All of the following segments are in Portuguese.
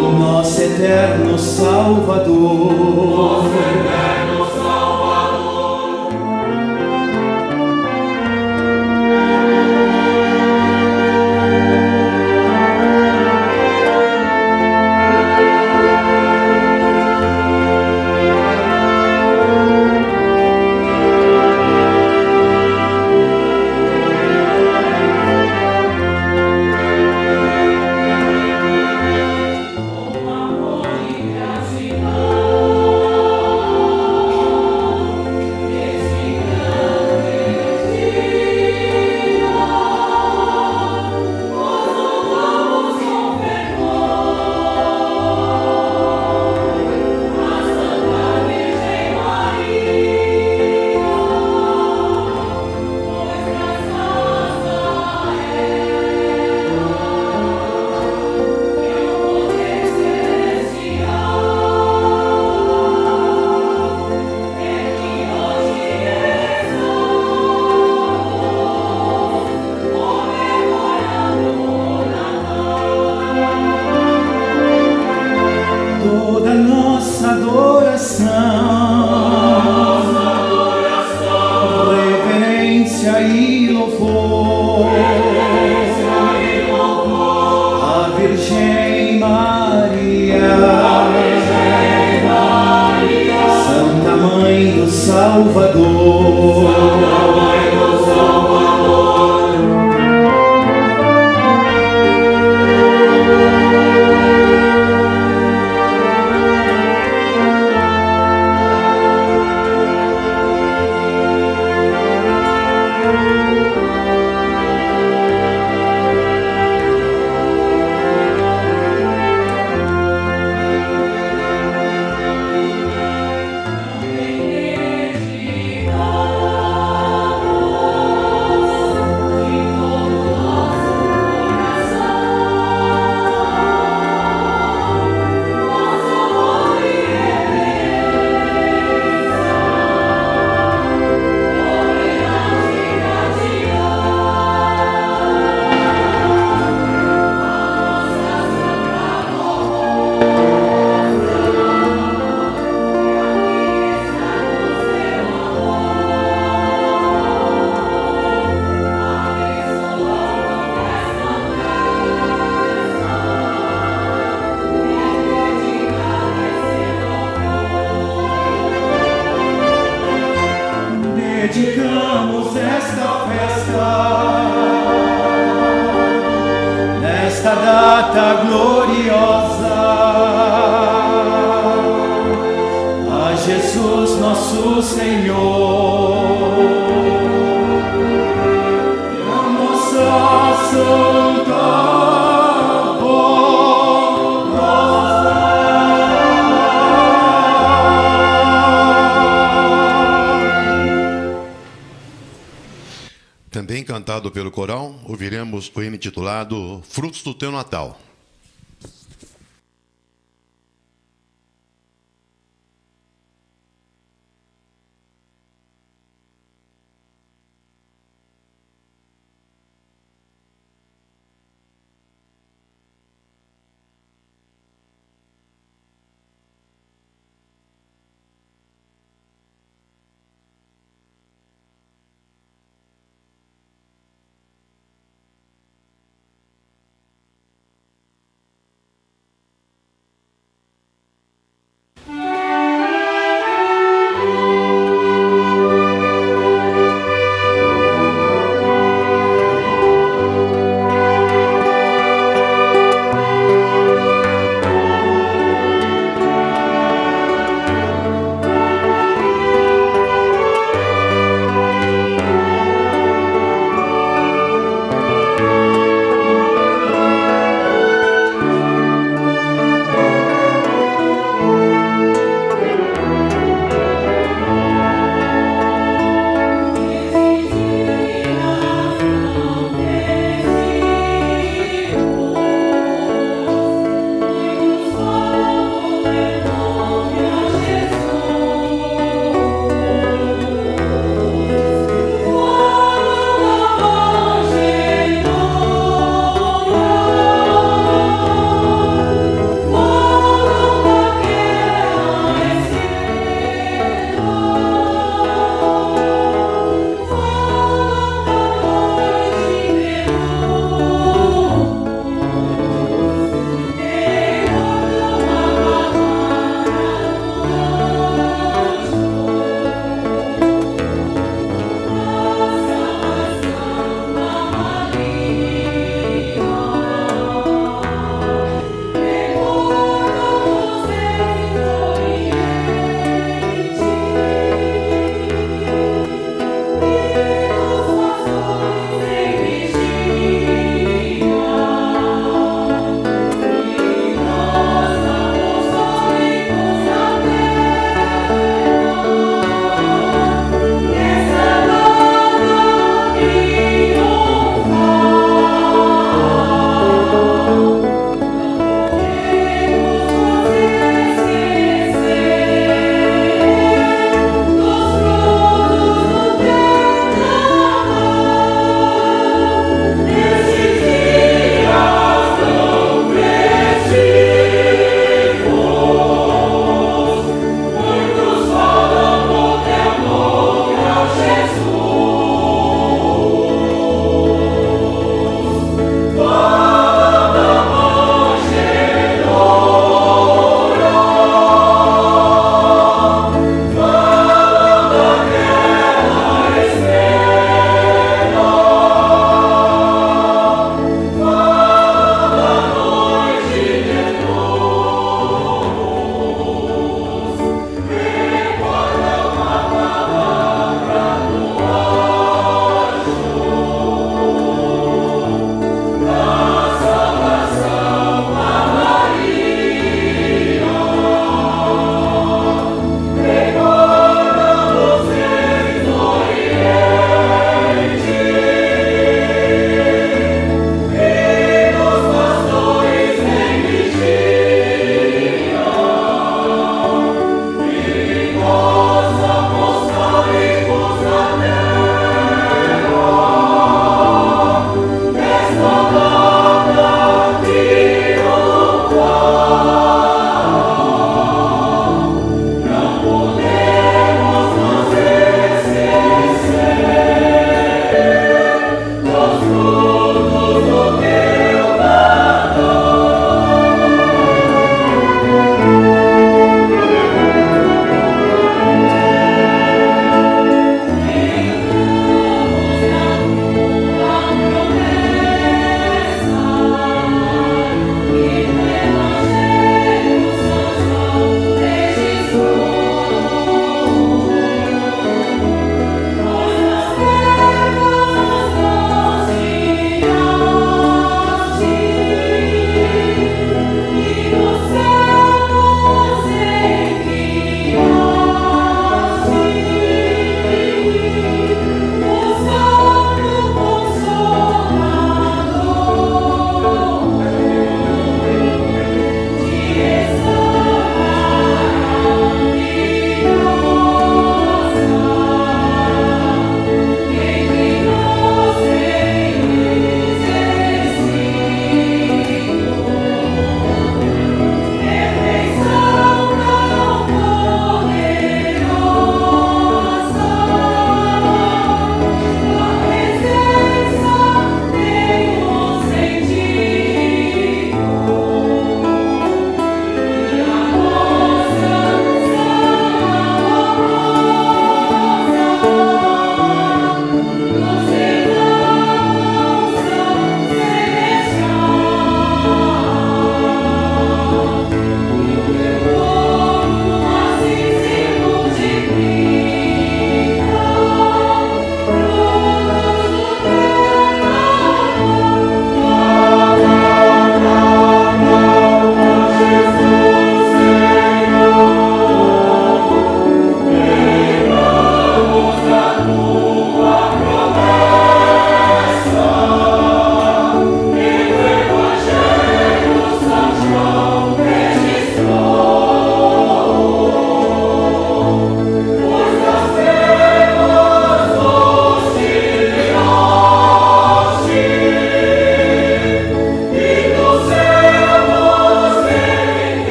o nosso eterno Salvador. Toda nossa adoração, reverência e louvor à Virgem Maria, Santa Mãe do Salvador. Dedicamos esta festa, nesta data gloriosa, a Jesus nosso Senhor, e a nossa santa Também cantado pelo coral, ouviremos o hino intitulado Frutos do Teu Natal.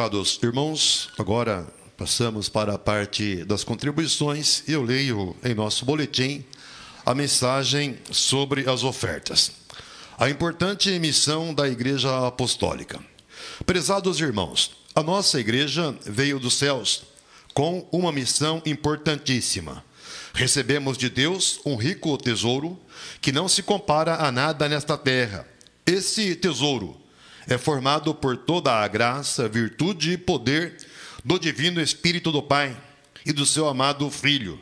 Prezados irmãos, agora passamos para a parte das contribuições e eu leio em nosso boletim a mensagem sobre as ofertas. A importante missão da Igreja Apostólica. Prezados irmãos, a nossa igreja veio dos céus com uma missão importantíssima. Recebemos de Deus um rico tesouro que não se compara a nada nesta terra. Esse tesouro é formado por toda a graça, virtude e poder do Divino Espírito do Pai e do seu amado Filho,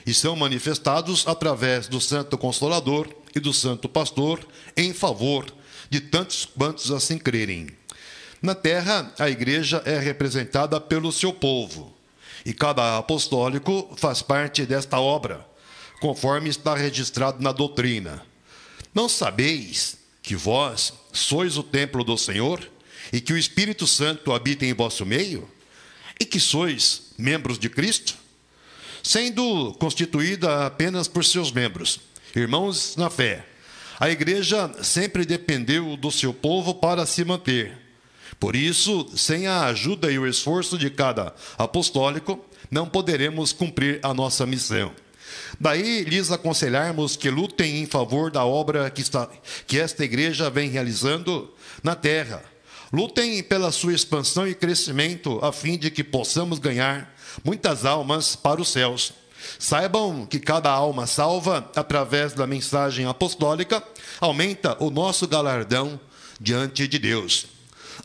e são manifestados através do Santo Consolador e do Santo Pastor em favor de tantos quantos assim crerem. Na terra, a igreja é representada pelo seu povo, e cada apostólico faz parte desta obra, conforme está registrado na doutrina. Não sabeis que vós sois o templo do Senhor e que o Espírito Santo habita em vosso meio e que sois membros de Cristo, sendo constituída apenas por seus membros, irmãos na fé. A igreja sempre dependeu do seu povo para se manter. Por isso, sem a ajuda e o esforço de cada apostólico, não poderemos cumprir a nossa missão. Daí lhes aconselharmos que lutem em favor da obra que esta igreja vem realizando na terra. Lutem pela sua expansão e crescimento, a fim de que possamos ganhar muitas almas para os céus. Saibam que cada alma salva, através da mensagem apostólica, aumenta o nosso galardão diante de Deus.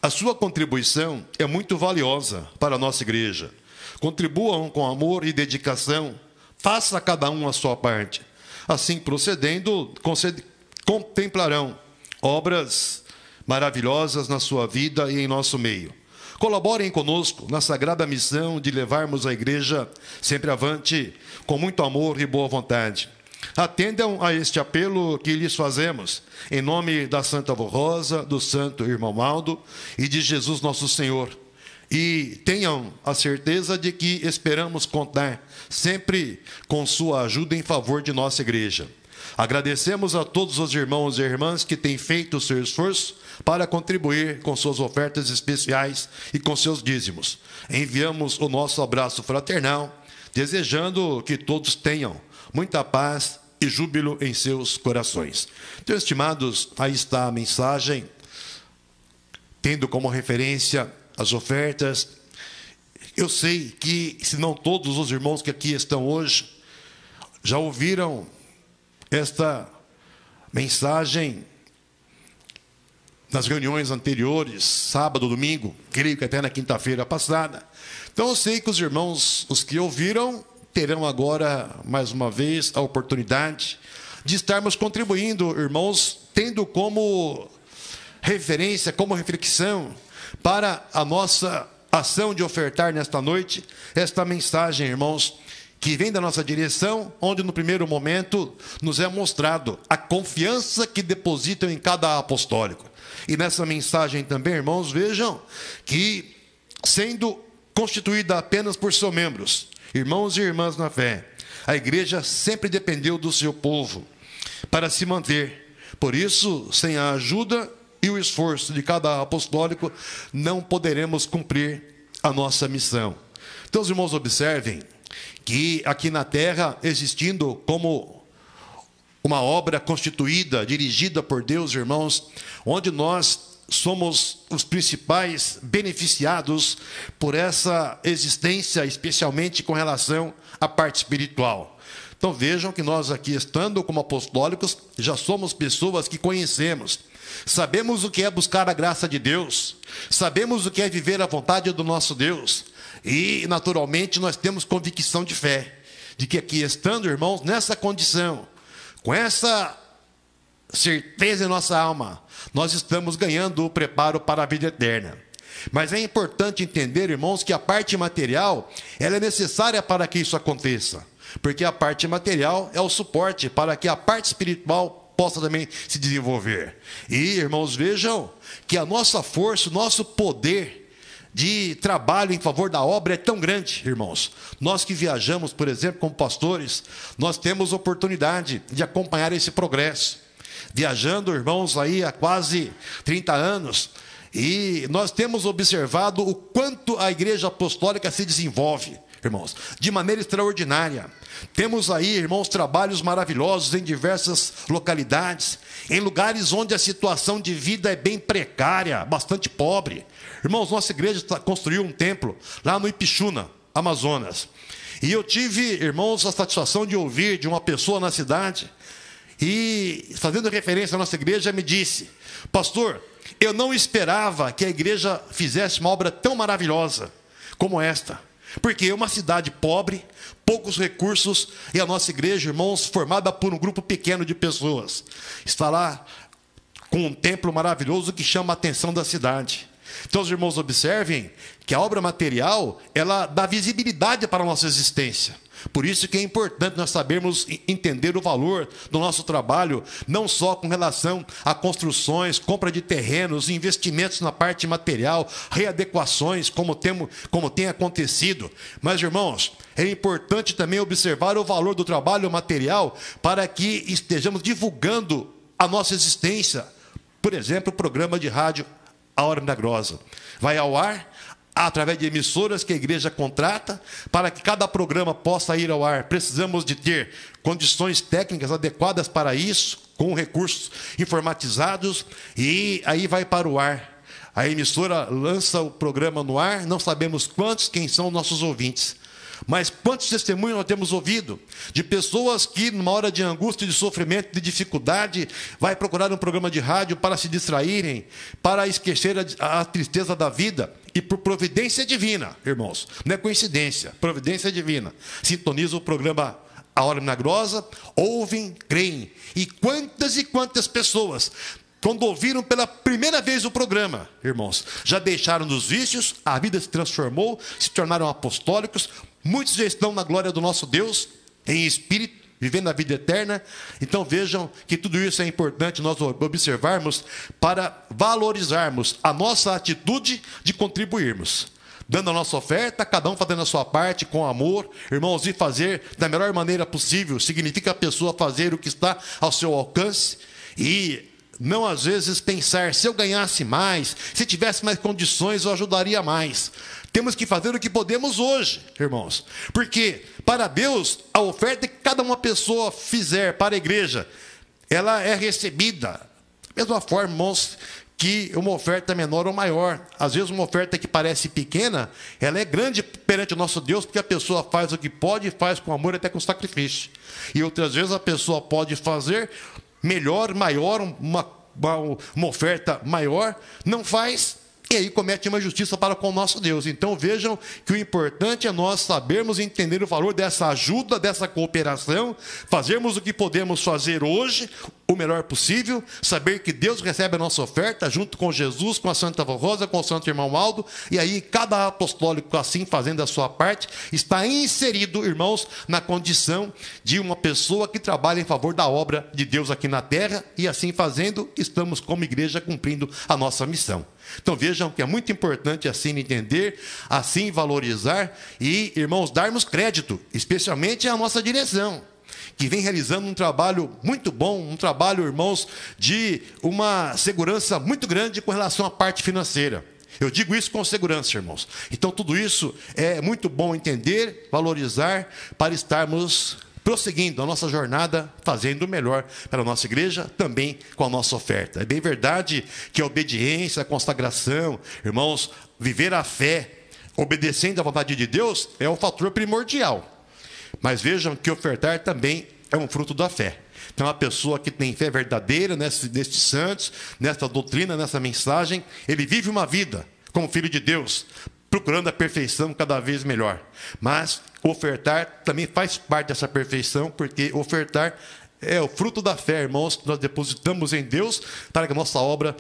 A sua contribuição é muito valiosa para a nossa igreja. Contribuam com amor e dedicação. Faça cada um a sua parte. Assim procedendo, contemplarão obras maravilhosas na sua vida e em nosso meio. Colaborem conosco na sagrada missão de levarmos a igreja sempre avante, com muito amor e boa vontade. Atendam a este apelo que lhes fazemos, em nome da Santa Avó Rosa, do Santo Irmão Maldo e de Jesus nosso Senhor. E tenham a certeza de que esperamos contar sempre com sua ajuda em favor de nossa igreja. Agradecemos a todos os irmãos e irmãs que têm feito o seu esforço para contribuir com suas ofertas especiais e com seus dízimos. Enviamos o nosso abraço fraternal, desejando que todos tenham muita paz e júbilo em seus corações. Então, estimados, aí está a mensagem, tendo como referência as ofertas. Eu sei que, se não todos os irmãos que aqui estão hoje, já ouviram esta mensagem nas reuniões anteriores, sábado, domingo, creio que até na quinta-feira passada. Então eu sei que os irmãos, os que ouviram, terão agora, mais uma vez, a oportunidade de estarmos contribuindo, irmãos, tendo como referência, como reflexão, para a nossa ação de ofertar nesta noite, esta mensagem, irmãos, que vem da nossa direção, onde no primeiro momento nos é mostrado a confiança que depositam em cada apostólico. E nessa mensagem também, irmãos, vejam que, sendo constituída apenas por seus membros, irmãos e irmãs na fé, a igreja sempre dependeu do seu povo para se manter. Por isso, sem a ajuda e o esforço de cada apostólico, não poderemos cumprir a nossa missão. Então, os irmãos, observem que aqui na terra, existindo como uma obra constituída, dirigida por Deus, irmãos, onde nós somos os principais beneficiados por essa existência, especialmente com relação à parte espiritual. Então vejam que nós aqui, estando como apostólicos, já somos pessoas que conhecemos, sabemos o que é buscar a graça de Deus, sabemos o que é viver a vontade do nosso Deus, e naturalmente nós temos convicção de fé, de que aqui estando, irmãos, nessa condição, com essa certeza em nossa alma, nós estamos ganhando o preparo para a vida eterna. Mas é importante entender, irmãos, que a parte material, ela é necessária para que isso aconteça, porque a parte material é o suporte para que a parte espiritual possa também se desenvolver. E, irmãos, vejam que a nossa força, o nosso poder de trabalho em favor da obra é tão grande, irmãos. Nós que viajamos, por exemplo, como pastores, nós temos oportunidade de acompanhar esse progresso. Viajando, irmãos, aí há quase 30 anos, E nós temos observado o quanto a igreja apostólica se desenvolve, irmãos, de maneira extraordinária. Temos aí, irmãos, trabalhos maravilhosos em diversas localidades, em lugares onde a situação de vida é bem precária, bastante pobre. Irmãos, nossa igreja construiu um templo lá no Ipixuna, Amazonas. E eu tive, irmãos, a satisfação de ouvir de uma pessoa na cidade, e fazendo referência à nossa igreja, me disse: pastor, eu não esperava que a igreja fizesse uma obra tão maravilhosa como esta. Porque é uma cidade pobre, poucos recursos, e a nossa igreja, irmãos, formada por um grupo pequeno de pessoas, está lá com um templo maravilhoso que chama a atenção da cidade. Então, os irmãos observem que a obra material, ela dá visibilidade para a nossa existência. Por isso que é importante nós sabermos entender o valor do nosso trabalho, não só com relação a construções, compra de terrenos, investimentos na parte material, readequações, como tem acontecido. Mas, irmãos, é importante também observar o valor do trabalho material para que estejamos divulgando a nossa existência. Por exemplo, o programa de rádio A Hora Milagrosa vai ao ar através de emissoras que a igreja contrata. Para que cada programa possa ir ao ar, precisamos de ter condições técnicas adequadas para isso, com recursos informatizados, e aí vai para o ar. A emissora lança o programa no ar, não sabemos quem são nossos ouvintes. Mas quantos testemunhos nós temos ouvido de pessoas que, numa hora de angústia, de sofrimento, de dificuldade, vai procurar um programa de rádio para se distraírem, para esquecer a tristeza da vida, e por providência divina, irmãos, não é coincidência, providência divina, sintoniza o programa A Hora Milagrosa, ouvem, creem. E quantas pessoas, quando ouviram pela primeira vez o programa, irmãos, já deixaram dos vícios, a vida se transformou, se tornaram apostólicos. Muitos já estão na glória do nosso Deus, em espírito, vivendo a vida eterna. Então vejam que tudo isso é importante nós observarmos para valorizarmos a nossa atitude de contribuirmos. Dando a nossa oferta, cada um fazendo a sua parte com amor, irmãos, e fazer da melhor maneira possível. Significa a pessoa fazer o que está ao seu alcance e não, às vezes, pensar: se eu ganhasse mais, se tivesse mais condições, eu ajudaria mais. Temos que fazer o que podemos hoje, irmãos. Porque, para Deus, a oferta que cada uma pessoa fizer para a igreja, ela é recebida. Da mesma forma, irmãos, que uma oferta menor ou maior. Às vezes, uma oferta que parece pequena, ela é grande perante o nosso Deus, porque a pessoa faz o que pode, faz com amor, até com sacrifício. E outras vezes, a pessoa pode fazer melhor, maior, uma oferta maior, não faz, e aí comete uma injustiça para com o nosso Deus. Então vejam que o importante é nós sabermos entender o valor dessa ajuda, dessa cooperação, fazermos o que podemos fazer hoje, o melhor possível, saber que Deus recebe a nossa oferta, junto com Jesus, com a Santa Avó Rosa, com o Santo Irmão Aldo, e aí cada apostólico, assim fazendo a sua parte, está inserido, irmãos, na condição de uma pessoa que trabalha em favor da obra de Deus aqui na terra, e assim fazendo, estamos como igreja cumprindo a nossa missão. Então vejam que é muito importante assim entender, assim valorizar e, irmãos, darmos crédito, especialmente à nossa direção, que vem realizando um trabalho muito bom, um trabalho, irmãos, de uma segurança muito grande com relação à parte financeira. Eu digo isso com segurança, irmãos. Então tudo isso é muito bom entender, valorizar, para estarmos prosseguindo a nossa jornada, fazendo o melhor para a nossa igreja, também com a nossa oferta. É bem verdade que a obediência, a consagração, irmãos, viver a fé, obedecendo à vontade de Deus, é um fator primordial. Mas vejam que ofertar também é um fruto da fé. Então, a pessoa que tem fé verdadeira nestes santos, nessa doutrina, nessa mensagem, ele vive uma vida como filho de Deus, procurando a perfeição cada vez melhor. Mas ofertar também faz parte dessa perfeição, porque ofertar é o fruto da fé, irmãos, que nós depositamos em Deus para que a nossa obra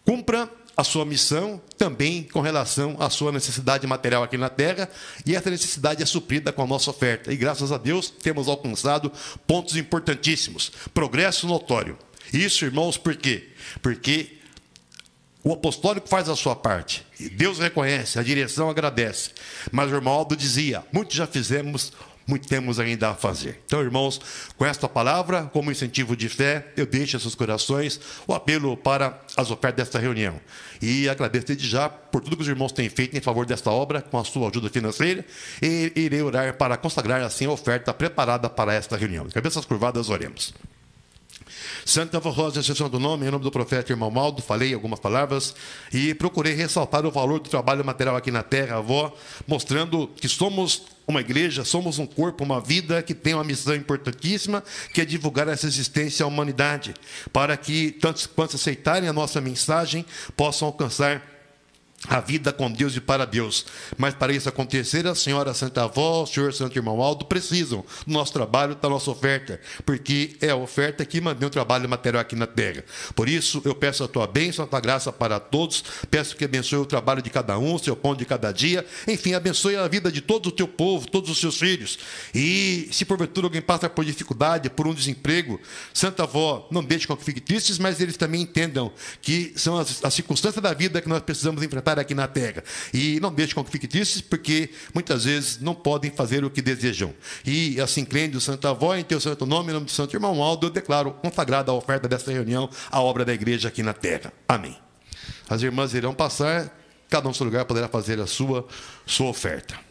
cumpra a sua missão, também com relação à sua necessidade material aqui na terra, e essa necessidade é suprida com a nossa oferta. E graças a Deus temos alcançado pontos importantíssimos, progresso notório. Isso, irmãos, por quê? Porque o apostólico faz a sua parte, e Deus reconhece, a direção agradece. Mas o irmão Aldo dizia: muitos já fizemos muito temos ainda a fazer. Então, irmãos, com esta palavra, como incentivo de fé, eu deixo em seus corações o apelo para as ofertas desta reunião. E agradeço desde já por tudo que os irmãos têm feito em favor desta obra, com a sua ajuda financeira, e irei orar para consagrar assim a oferta preparada para esta reunião. Cabeças curvadas, oremos. Santa Avó Rosa, exceção do nome, em nome do profeta irmão Maldo, falei algumas palavras e procurei ressaltar o valor do trabalho material aqui na terra, avó, mostrando que somos uma igreja, somos um corpo, uma vida que tem uma missão importantíssima, que é divulgar essa existência à humanidade, para que tantos quantos aceitarem a nossa mensagem possam alcançar a vida com Deus e para Deus. Mas para isso acontecer, a senhora Santa Avó, o senhor Santo Irmão Aldo precisam do nosso trabalho, da nossa oferta, porque é a oferta que mantém o trabalho material aqui na terra. Por isso, eu peço a tua bênção, a tua graça para todos, peço que abençoe o trabalho de cada um, o seu pão de cada dia, enfim, abençoe a vida de todo o teu povo, todos os seus filhos. E se porventura alguém passa por dificuldade, por um desemprego, Santa Avó, não deixe com que fiquem tristes, mas eles também entendam que são as circunstâncias da vida que nós precisamos enfrentar aqui na terra. E não deixe com que fiquem tristes, porque muitas vezes não podem fazer o que desejam. E assim, crendo Santa Avó, em teu santo nome, em nome do Santo Irmão Aldo, eu declaro consagrada a oferta desta reunião, a obra da igreja aqui na terra. Amém. As irmãs irão passar, cada um no seu lugar poderá fazer a sua oferta.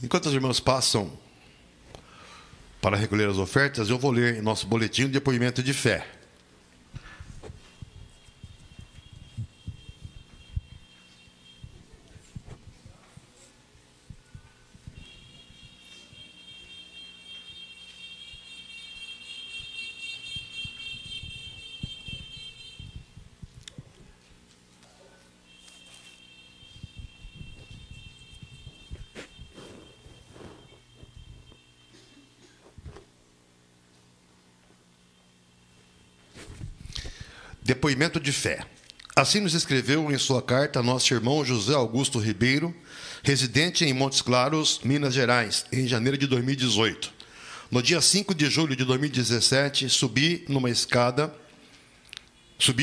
Enquanto os irmãos passam para recolher as ofertas, eu vou ler em nosso boletim o depoimento de fé. Depoimento de fé. Assim nos escreveu em sua carta nosso irmão José Augusto Ribeiro, residente em Montes Claros, Minas Gerais, em janeiro de 2018. No dia 5 de julho de 2017, subi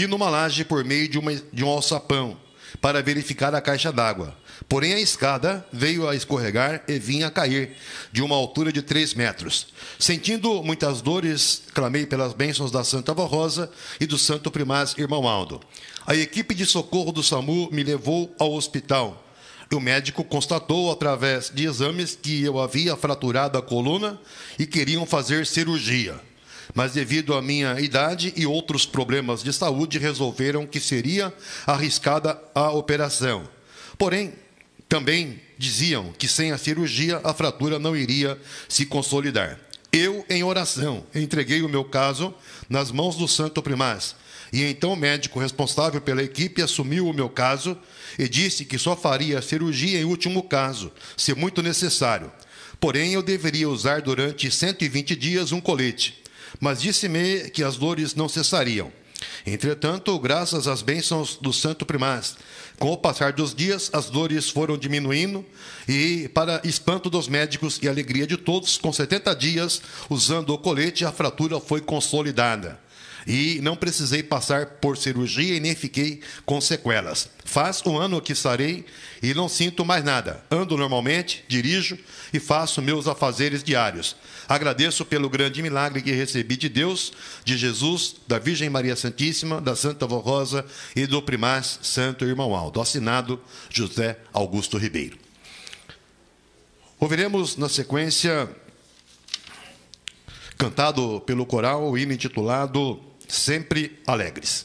numa laje por meio de um alçapão para verificar a caixa d'água. Porém, a escada veio a escorregar e vinha a cair de uma altura de 3 metros. Sentindo muitas dores, clamei pelas bênçãos da Santa Avó Rosa e do Santo Primaz Irmão Aldo. A equipe de socorro do SAMU me levou ao hospital. O médico constatou, através de exames, que eu havia fraturado a coluna e queriam fazer cirurgia. Mas devido à minha idade e outros problemas de saúde, resolveram que seria arriscada a operação. Porém, também diziam que sem a cirurgia a fratura não iria se consolidar. Eu, em oração, entreguei o meu caso nas mãos do Santo Primaz. E então o médico responsável pela equipe assumiu o meu caso e disse que só faria a cirurgia em último caso, se muito necessário. Porém, eu deveria usar durante 120 dias um colete. Mas disse-me que as dores não cessariam. Entretanto, graças às bênçãos do Santo Primaz, com o passar dos dias, as dores foram diminuindo e, para espanto dos médicos e alegria de todos, com 70 dias, usando o colete, a fratura foi consolidada. E não precisei passar por cirurgia e nem fiquei com sequelas. Faz um ano que sarei e não sinto mais nada. Ando normalmente, dirijo e faço meus afazeres diários. Agradeço pelo grande milagre que recebi de Deus, de Jesus, da Virgem Maria Santíssima, da Santa Avó Rosa e do Primaz Santo Irmão Aldo. Assinado José Augusto Ribeiro. Ouviremos na sequência, cantado pelo coral, o hino intitulado Sempre Alegres.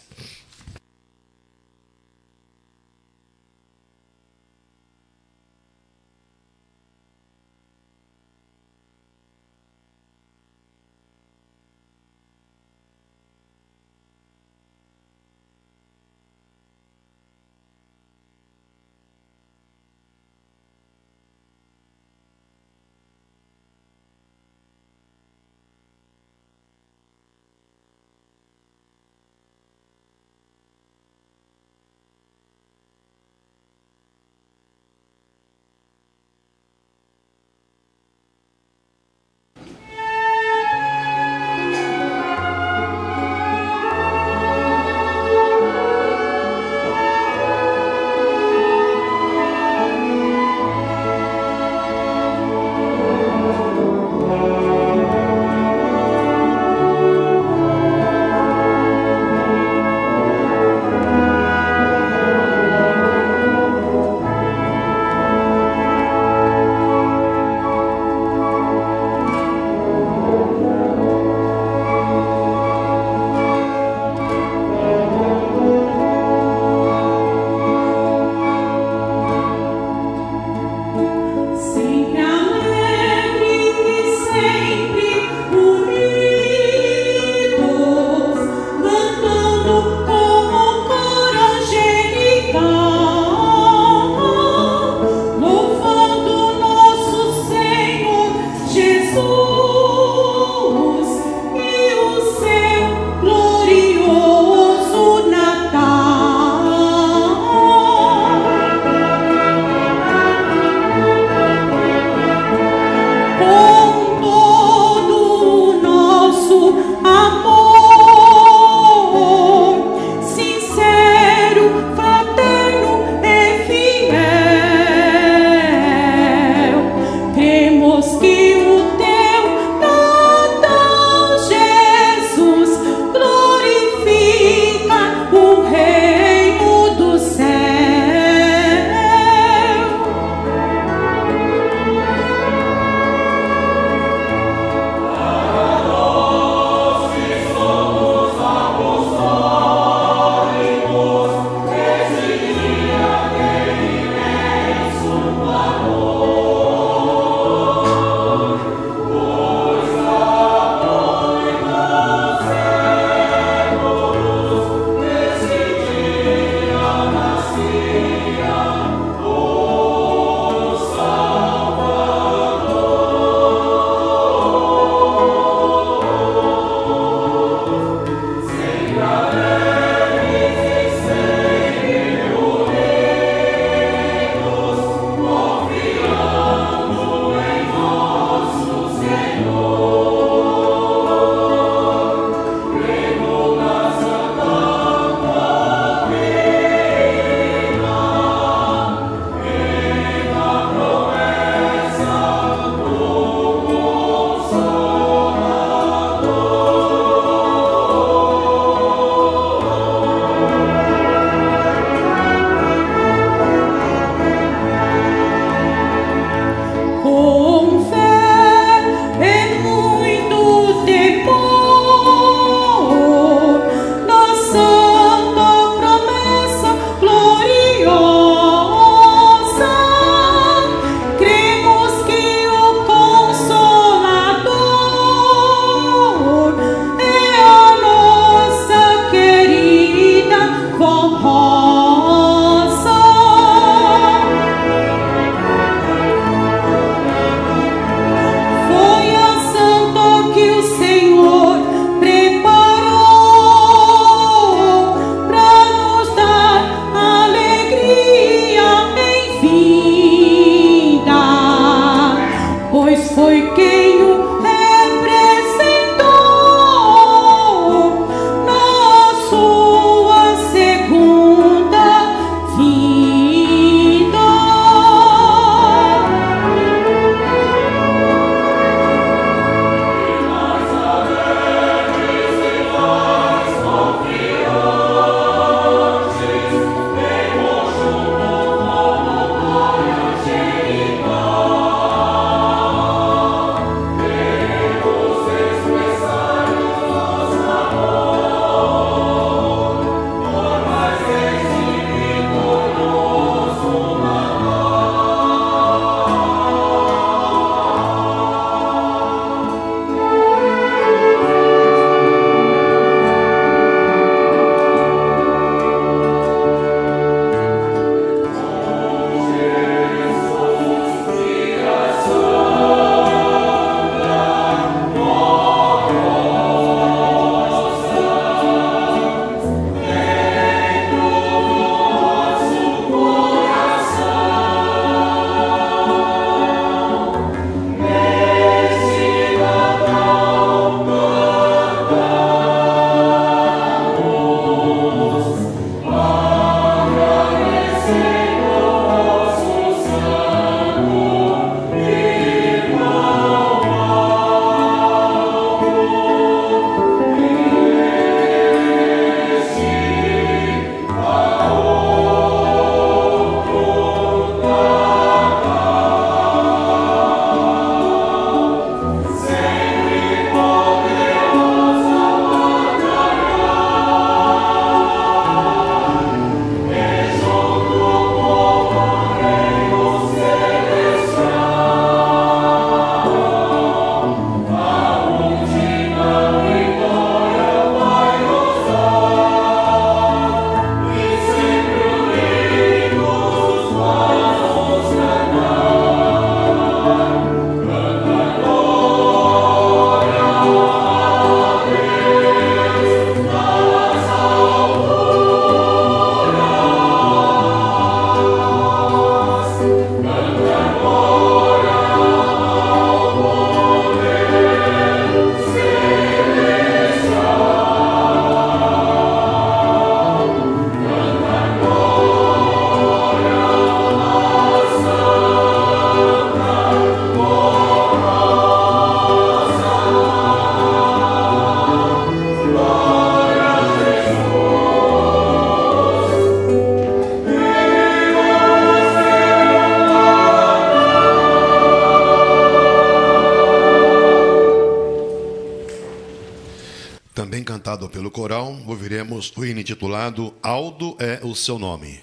também cantado pelo coral, ouviremos o hino intitulado Aldo é o seu nome.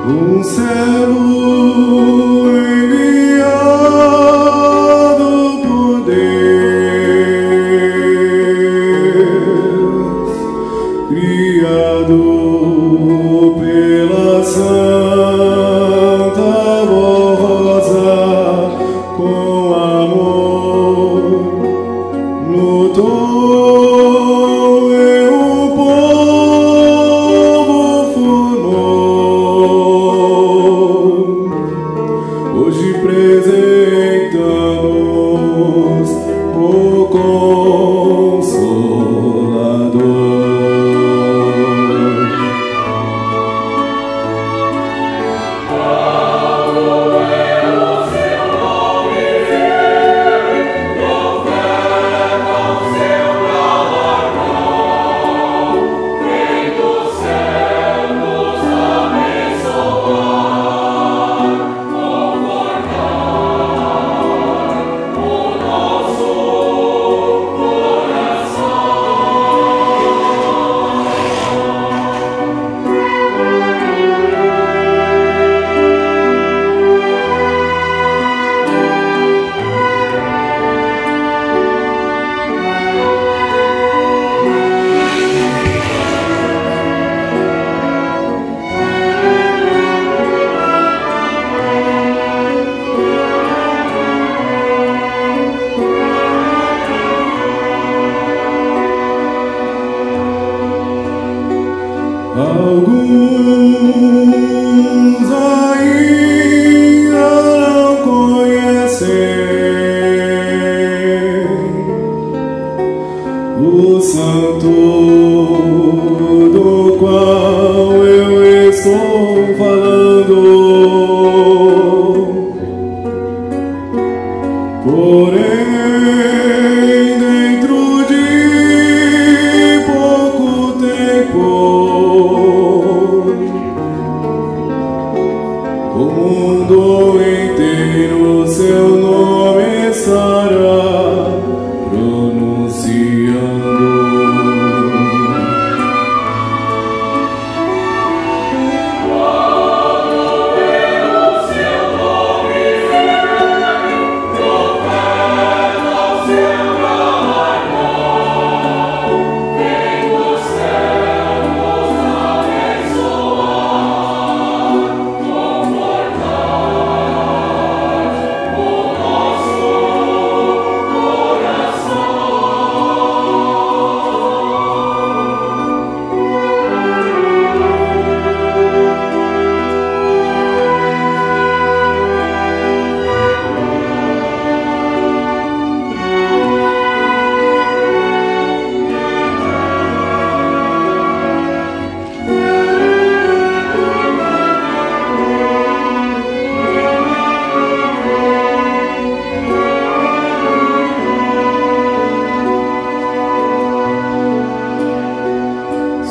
Um servo enviado por Deus, criado pela Santa Rosa, com amor lutou e o povo formou. Santo, do qual eu estou falando. Porém, dentro de pouco tempo, o mundo inteiro seu nome estará pronunciando.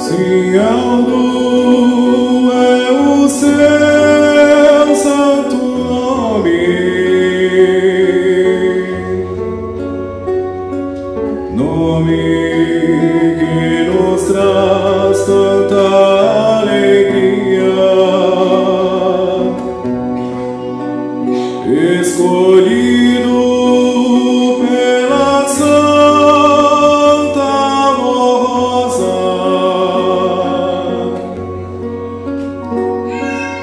Se algo é o seu santo nome que nos traz tanta alegria, escolhido pela Santa Rosa,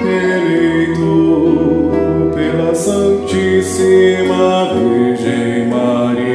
eleito pela Santíssima Virgem Maria.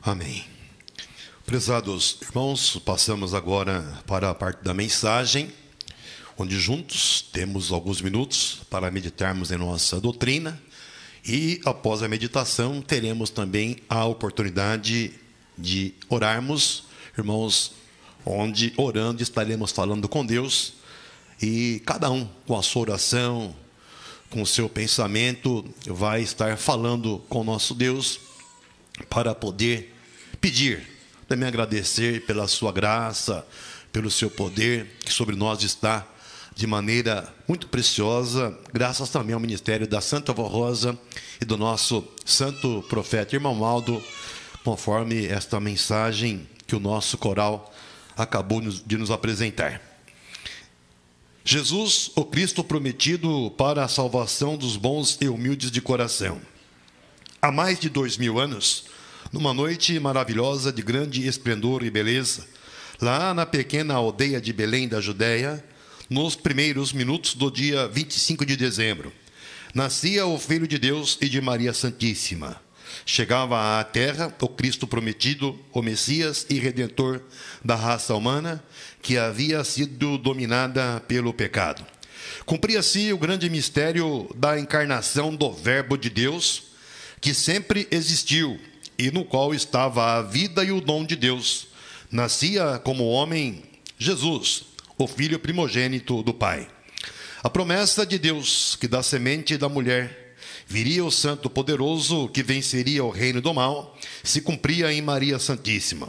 Amém. Prezados irmãos, passamos agora para a parte da mensagem, onde juntos temos alguns minutos para meditarmos em nossa doutrina e, após a meditação, teremos também a oportunidade de orarmos, irmãos, onde orando estaremos falando com Deus e cada um com a sua oração, com o seu pensamento, vai estar falando com o nosso Deus para poder pedir, também agradecer pela sua graça, pelo seu poder que sobre nós está de maneira muito preciosa, graças também ao ministério da Santa Vó Rosa e do nosso santo profeta irmão Aldo, conforme esta mensagem que o nosso coral acabou de nos apresentar. Jesus, o Cristo prometido para a salvação dos bons e humildes de coração. Há mais de 2000 anos, numa noite maravilhosa de grande esplendor e beleza, lá na pequena aldeia de Belém da Judéia, nos primeiros minutos do dia 25 de dezembro, nascia o Filho de Deus e de Maria Santíssima. Chegava à terra o Cristo prometido, o Messias e Redentor da raça humana, que havia sido dominada pelo pecado. Cumpria-se o grande mistério da encarnação do Verbo de Deus, que sempre existiu e no qual estava a vida e o dom de Deus. Nascia como homem Jesus, o Filho primogênito do Pai. A promessa de Deus, que da semente da mulher viria o Santo Poderoso, que venceria o reino do mal, se cumpria em Maria Santíssima.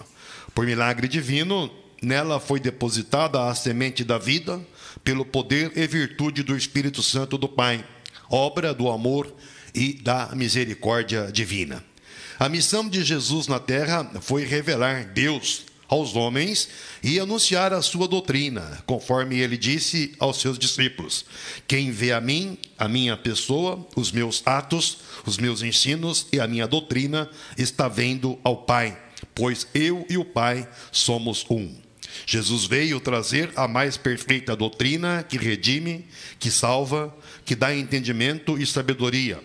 Por milagre divino, nela foi depositada a semente da vida, pelo poder e virtude do Espírito Santo do Pai, obra do amor e da misericórdia divina. A missão de Jesus na terra foi revelar Deus aos homens e anunciar a sua doutrina, conforme ele disse aos seus discípulos: quem vê a mim, a minha pessoa, os meus atos, os meus ensinos e a minha doutrina, está vendo ao Pai, pois eu e o Pai somos um. Jesus veio trazer a mais perfeita doutrina que redime, que salva, que dá entendimento e sabedoria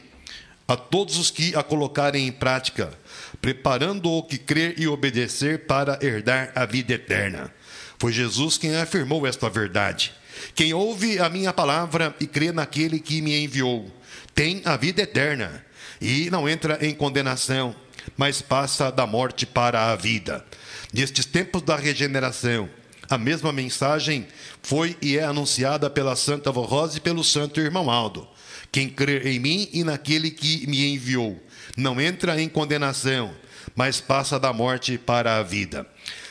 a todos os que a colocarem em prática, preparando o que crer e obedecer para herdar a vida eterna. Foi Jesus quem afirmou esta verdade. Quem ouve a minha palavra e crê naquele que me enviou, tem a vida eterna e não entra em condenação, mas passa da morte para a vida. Nestes tempos da regeneração, a mesma mensagem foi e é anunciada pela Santa Avó Rosa e pelo Santo Irmão Aldo. Quem crer em mim e naquele que me enviou, não entra em condenação, mas passa da morte para a vida.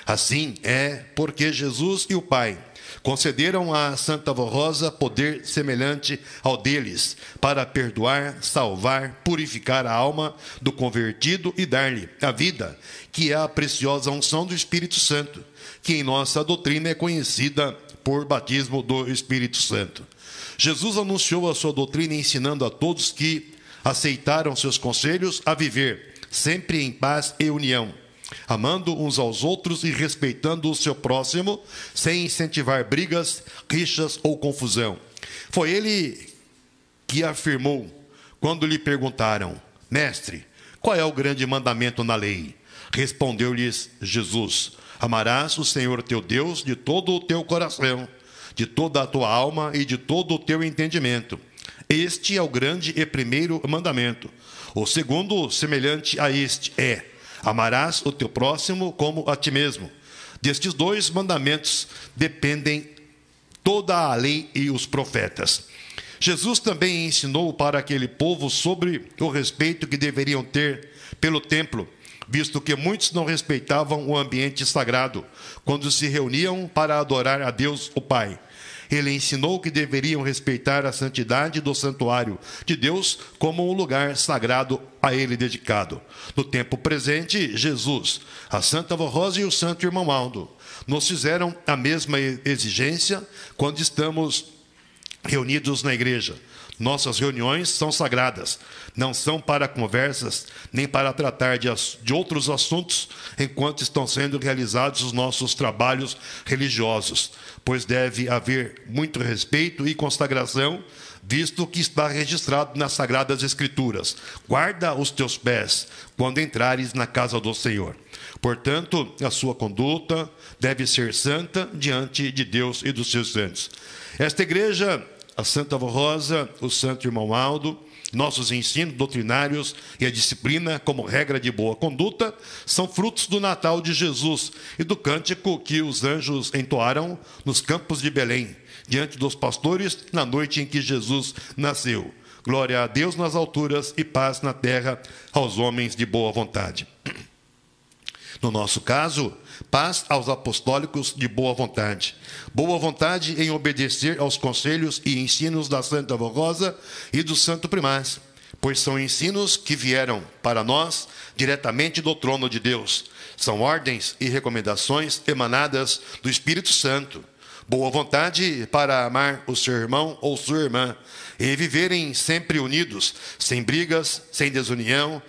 Assim é porque Jesus e o Pai concederam à Santa Avó Rosa poder semelhante ao deles, para perdoar, salvar, purificar a alma do convertido e dar-lhe a vida, que é a preciosa unção do Espírito Santo, que em nossa doutrina é conhecida por batismo do Espírito Santo. Jesus anunciou a sua doutrina ensinando a todos que aceitaram seus conselhos a viver sempre em paz e união, amando uns aos outros e respeitando o seu próximo, sem incentivar brigas, rixas ou confusão. Foi ele que afirmou quando lhe perguntaram: mestre, qual é o grande mandamento na lei? Respondeu-lhes Jesus: amarás o Senhor teu Deus de todo o teu coração, de toda a tua alma e de todo o teu entendimento. Este é o grande e primeiro mandamento. O segundo, semelhante a este, é: amarás o teu próximo como a ti mesmo. Destes dois mandamentos dependem toda a lei e os profetas. Jesus também ensinou para aquele povo sobre o respeito que deveriam ter pelo templo, visto que muitos não respeitavam o ambiente sagrado quando se reuniam para adorar a Deus o Pai. Ele ensinou que deveriam respeitar a santidade do santuário de Deus como um lugar sagrado a ele dedicado. No tempo presente, Jesus, a Santa Avó Rosa e o Santo Irmão Aldo nos fizeram a mesma exigência quando estamos reunidos na igreja. Nossas reuniões são sagradas, não são para conversas, nem para tratar de outros assuntos enquanto estão sendo realizados os nossos trabalhos religiosos, pois deve haver muito respeito e consagração, visto que está registrado nas Sagradas Escrituras: guarda os teus pés quando entrares na casa do Senhor. Portanto, a sua conduta deve ser santa diante de Deus e dos seus santos. Esta igreja, a Santa Avó Rosa, o Santo Irmão Aldo, nossos ensinos doutrinários e a disciplina como regra de boa conduta são frutos do Natal de Jesus e do cântico que os anjos entoaram nos campos de Belém, diante dos pastores, na noite em que Jesus nasceu. Glória a Deus nas alturas e paz na terra aos homens de boa vontade. No nosso caso, paz aos apostólicos de boa vontade em obedecer aos conselhos e ensinos da Santa Avó Rosa e do Santo Primaz, pois são ensinos que vieram para nós diretamente do trono de Deus. São ordens e recomendações emanadas do Espírito Santo. Boa vontade para amar o seu irmão ou sua irmã e viverem sempre unidos, sem brigas, sem desunião,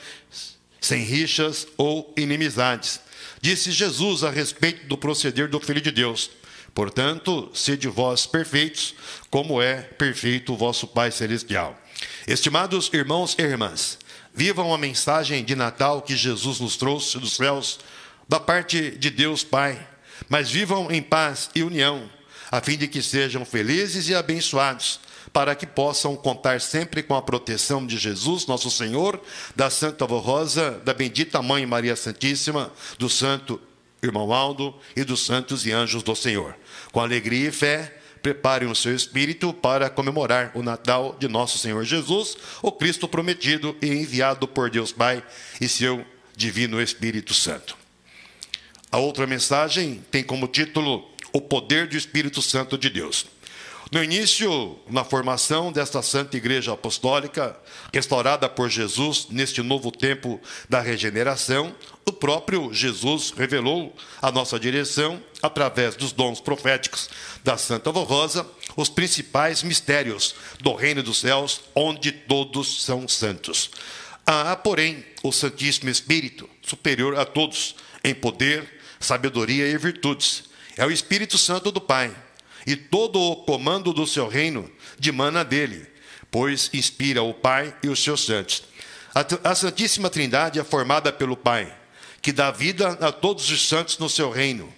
sem rixas ou inimizades. Disse Jesus a respeito do proceder do Filho de Deus: portanto, sede vós perfeitos, como é perfeito o vosso Pai Celestial. Estimados irmãos e irmãs, vivam a mensagem de Natal que Jesus nos trouxe dos céus, da parte de Deus Pai, mas vivam em paz e união, a fim de que sejam felizes e abençoados, para que possam contar sempre com a proteção de Jesus, nosso Senhor, da Santa Avó Rosa, da bendita Mãe Maria Santíssima, do Santo Irmão Aldo e dos santos e anjos do Senhor. Com alegria e fé, preparem o seu espírito para comemorar o Natal de nosso Senhor Jesus, o Cristo prometido e enviado por Deus Pai e seu divino Espírito Santo. A outra mensagem tem como título O Poder do Espírito Santo de Deus. No início, na formação desta Santa Igreja Apostólica, restaurada por Jesus neste novo tempo da regeneração, o próprio Jesus revelou à nossa direção, através dos dons proféticos da Santa Avó Rosa, os principais mistérios do reino dos céus, onde todos são santos. Há, porém, o Santíssimo Espírito, superior a todos, em poder, sabedoria e virtudes. É o Espírito Santo do Pai, e todo o comando do seu reino dimana dele, pois inspira o Pai e os seus santos. A Santíssima Trindade é formada pelo Pai, que dá vida a todos os santos no seu reino,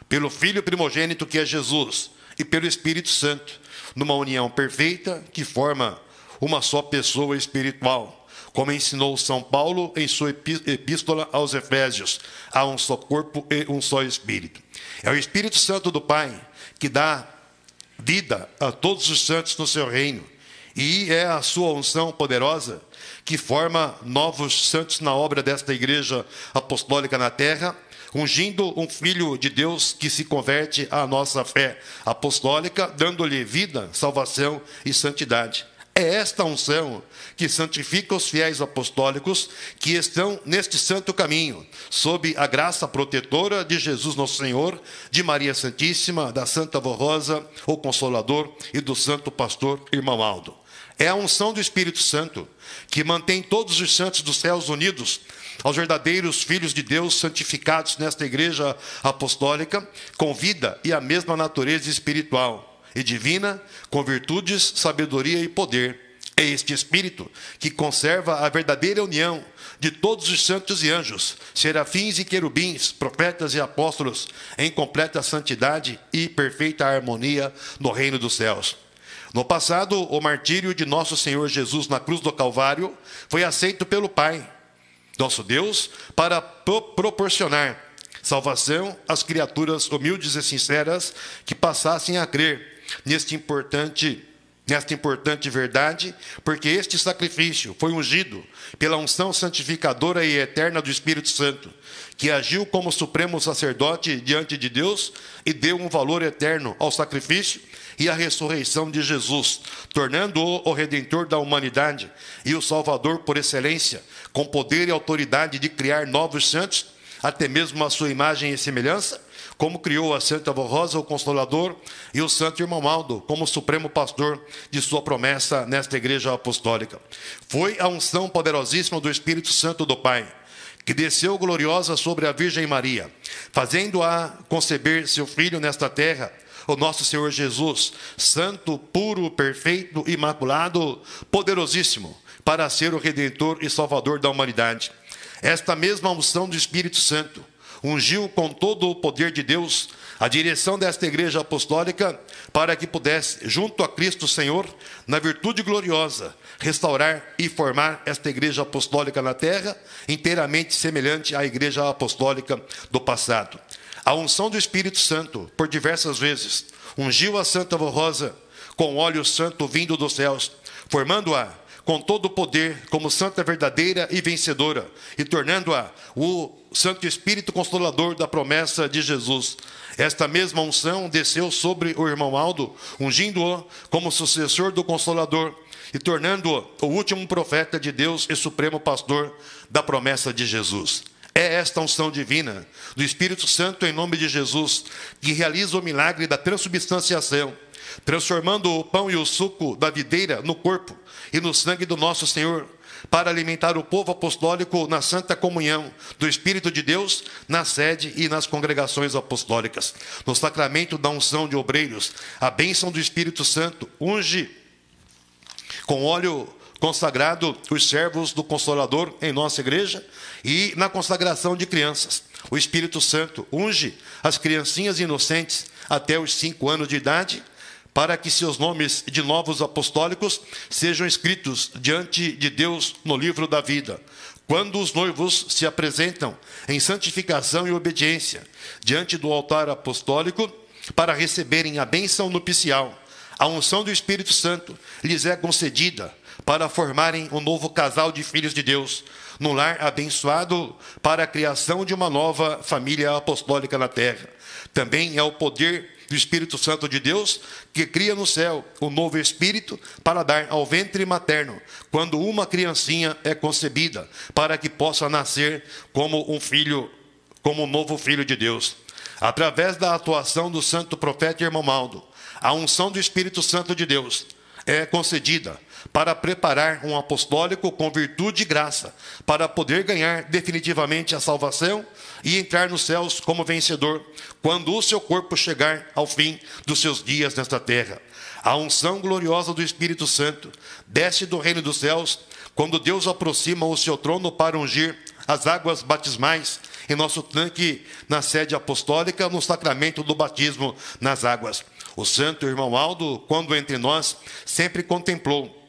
pelo Filho primogênito que é Jesus, e pelo Espírito Santo, numa união perfeita que forma uma só pessoa espiritual, como ensinou São Paulo em sua epístola aos Efésios: há um só corpo e um só Espírito. É o Espírito Santo do Pai que dá vida a todos os santos no seu reino, e é a sua unção poderosa que forma novos santos na obra desta Igreja Apostólica na terra, ungindo um Filho de Deus que se converte à nossa fé apostólica, dando-lhe vida, salvação e santidade. É esta unção que santifica os fiéis apostólicos que estão neste santo caminho, sob a graça protetora de Jesus nosso Senhor, de Maria Santíssima, da Santa Avó Rosa, o Consolador, e do Santo Pastor Irmão Aldo. É a unção do Espírito Santo que mantém todos os santos dos céus unidos aos verdadeiros filhos de Deus, santificados nesta Igreja Apostólica, com vida e a mesma natureza espiritual e divina, com virtudes, sabedoria e poder. É este Espírito que conserva a verdadeira união de todos os santos e anjos, serafins e querubins, profetas e apóstolos, em completa santidade e perfeita harmonia no reino dos céus. No passado, o martírio de nosso Senhor Jesus na cruz do Calvário foi aceito pelo Pai, nosso Deus, para proporcionar salvação às criaturas humildes e sinceras que passassem a crer nesta importante verdade, porque este sacrifício foi ungido pela unção santificadora e eterna do Espírito Santo, que agiu como supremo sacerdote diante de Deus e deu um valor eterno ao sacrifício e à ressurreição de Jesus, tornando-o o Redentor da humanidade e o Salvador por excelência, com poder e autoridade de criar novos santos, até mesmo a sua imagem e semelhança, como criou a Santa Avó Rosa, o Consolador, e o Santo Irmão Aldo, como supremo pastor de sua promessa nesta Igreja Apostólica. Foi a unção poderosíssima do Espírito Santo do Pai, que desceu gloriosa sobre a Virgem Maria, fazendo-a conceber seu Filho nesta terra, o nosso Senhor Jesus, santo, puro, perfeito, imaculado, poderosíssimo, para ser o Redentor e Salvador da humanidade. Esta mesma unção do Espírito Santo ungiu com todo o poder de Deus a direção desta Igreja Apostólica, para que pudesse, junto a Cristo Senhor, na virtude gloriosa, restaurar e formar esta Igreja Apostólica na terra, inteiramente semelhante à Igreja Apostólica do passado. A unção do Espírito Santo, por diversas vezes, ungiu a Santa Avó Rosa com óleo santo vindo dos céus, formando-a com todo o poder, como santa verdadeira e vencedora, e tornando-a o Santo Espírito Consolador da promessa de Jesus. Esta mesma unção desceu sobre o irmão Aldo, ungindo-o como sucessor do Consolador, e tornando-o o último profeta de Deus e supremo pastor da promessa de Jesus. É esta unção divina do Espírito Santo, em nome de Jesus, que realiza o milagre da transubstanciação, transformando o pão e o suco da videira no corpo e no sangue do nosso Senhor, para alimentar o povo apostólico na santa comunhão do Espírito de Deus, na sede e nas congregações apostólicas. No sacramento da unção de obreiros, a bênção do Espírito Santo unge com óleo consagrado os servos do Consolador em nossa igreja e na consagração de crianças. O Espírito Santo unge as criancinhas inocentes até os 5 anos de idade, para que seus nomes de novos apostólicos sejam escritos diante de Deus no livro da vida. Quando os noivos se apresentam em santificação e obediência diante do altar apostólico para receberem a bênção nupcial, a unção do Espírito Santo lhes é concedida para formarem um novo casal de filhos de Deus, num lar abençoado para a criação de uma nova família apostólica na terra. Também é o poder do Espírito Santo de Deus que cria no céu um novo espírito para dar ao ventre materno, quando uma criancinha é concebida, para que possa nascer como um filho, como um novo filho de Deus. Através da atuação do santo profeta Irmãomaldo, a unção do Espírito Santo de Deus é concedida para preparar um apostólico com virtude e graça, para poder ganhar definitivamente a salvação e entrar nos céus como vencedor, quando o seu corpo chegar ao fim dos seus dias nesta terra. A unção gloriosa do Espírito Santo desce do reino dos céus, quando Deus aproxima o seu trono para ungir as águas batismais em nosso tanque na sede apostólica, no sacramento do batismo nas águas. O santo irmão Aldo, quando entre nós, sempre contemplou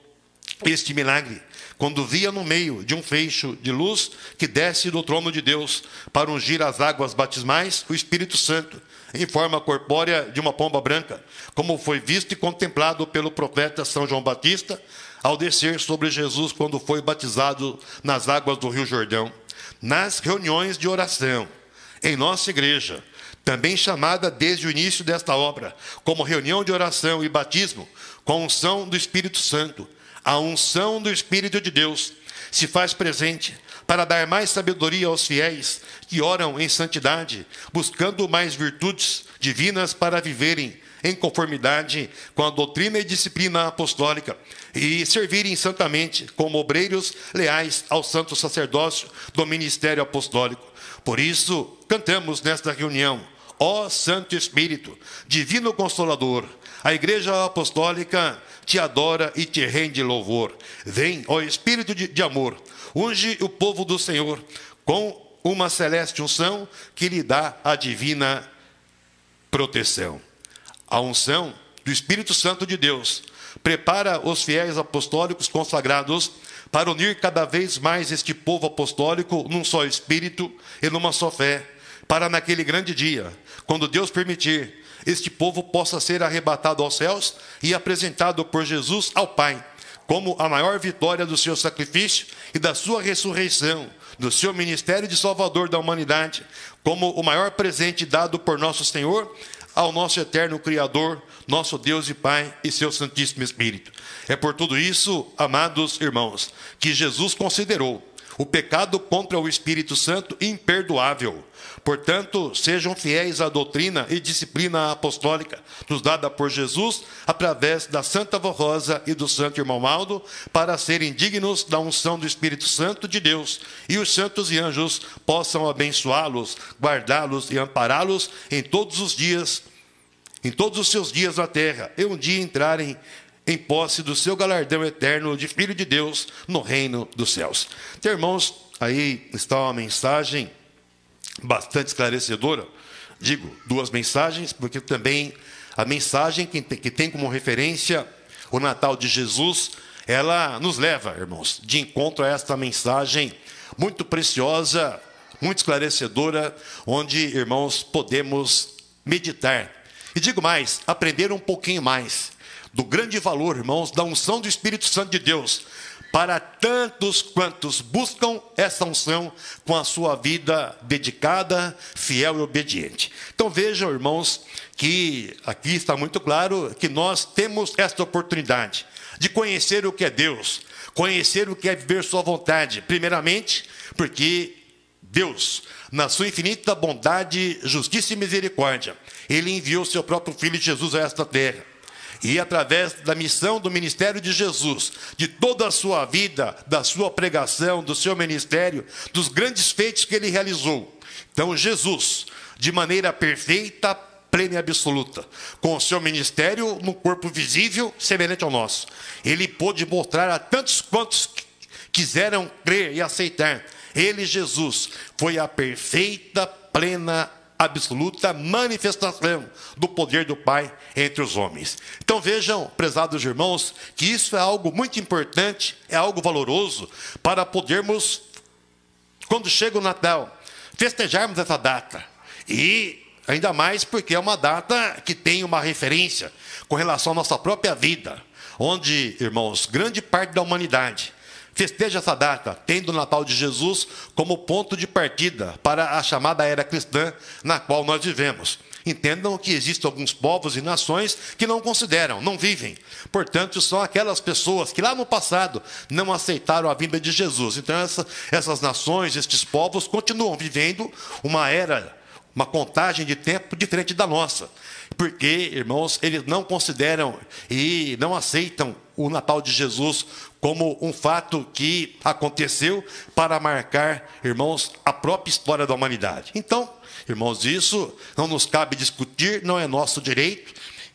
este milagre, quando via no meio de um feixe de luz que desce do trono de Deus para ungir as águas batismais, o Espírito Santo, em forma corpórea de uma pomba branca, como foi visto e contemplado pelo profeta São João Batista, ao descer sobre Jesus quando foi batizado nas águas do Rio Jordão. Nas reuniões de oração, em nossa igreja, também chamada desde o início desta obra, como reunião de oração e batismo, com a unção do Espírito Santo, a unção do Espírito de Deus se faz presente para dar mais sabedoria aos fiéis que oram em santidade, buscando mais virtudes divinas para viverem em conformidade com a doutrina e disciplina apostólica e servirem santamente como obreiros leais ao santo sacerdócio do ministério apostólico. Por isso, cantamos nesta reunião: ó Santo Espírito, Divino Consolador, a Igreja Apostólica te adora e te rende louvor. Vem, ó Espírito de amor, unge o povo do Senhor com uma celeste unção que lhe dá a divina proteção. A unção do Espírito Santo de Deus prepara os fiéis apostólicos consagrados para unir cada vez mais este povo apostólico num só espírito e numa só fé, para naquele grande dia, quando Deus permitir, este povo possa ser arrebatado aos céus e apresentado por Jesus ao Pai, como a maior vitória do seu sacrifício e da sua ressurreição, do seu ministério de salvador da humanidade, como o maior presente dado por nosso Senhor ao nosso eterno Criador, nosso Deus e Pai e seu Santíssimo Espírito. É por tudo isso, amados irmãos, que Jesus considerou o pecado contra o Espírito Santo imperdoável. Portanto, sejam fiéis à doutrina e disciplina apostólica nos dada por Jesus através da Santa Vó Rosa e do Santo Irmão Aldo, para serem dignos da unção do Espírito Santo de Deus, e os santos e anjos possam abençoá-los, guardá-los e ampará-los em todos os dias, em todos os seus dias na terra, e um dia entrarem em posse do seu galardão eterno de Filho de Deus no reino dos céus. Então, irmãos, aí está uma mensagem bastante esclarecedora. Digo, 2 mensagens, porque também a mensagem que tem como referência o Natal de Jesus, ela nos leva, irmãos, de encontro a esta mensagem muito preciosa, muito esclarecedora, onde, irmãos, podemos meditar. E digo mais, aprender um pouquinho mais do grande valor, irmãos, da unção do Espírito Santo de Deus, para tantos quantos buscam essa unção com a sua vida dedicada, fiel e obediente. Então vejam, irmãos, que aqui está muito claro que nós temos esta oportunidade de conhecer o que é Deus, conhecer o que é viver sua vontade, primeiramente porque Deus, na sua infinita bondade, justiça e misericórdia, Ele enviou seu próprio Filho Jesus a esta terra. E através da missão do ministério de Jesus, de toda a sua vida, da sua pregação, do seu ministério, dos grandes feitos que ele realizou. Então Jesus, de maneira perfeita, plena e absoluta, com o seu ministério no corpo visível, semelhante ao nosso. Ele pôde mostrar a tantos quantos quiseram crer e aceitar. Ele, Jesus, foi a perfeita, plena, absoluta manifestação do poder do Pai entre os homens. Então vejam, prezados irmãos, que isso é algo muito importante, é algo valoroso, para podermos, quando chega o Natal, festejarmos essa data. E ainda mais porque é uma data que tem uma referência com relação à nossa própria vida, onde, irmãos, grande parte da humanidade festeja essa data, tendo o Natal de Jesus como ponto de partida para a chamada era cristã na qual nós vivemos. Entendam que existem alguns povos e nações que não consideram, não vivem. Portanto, são aquelas pessoas que lá no passado não aceitaram a vinda de Jesus. Então, essas nações, estes povos, continuam vivendo uma era, uma contagem de tempo diferente da nossa. Porque, irmãos, eles não consideram e não aceitam o Natal de Jesus como um fato que aconteceu para marcar, irmãos, a própria história da humanidade. Então, irmãos, isso não nos cabe discutir, não é nosso direito,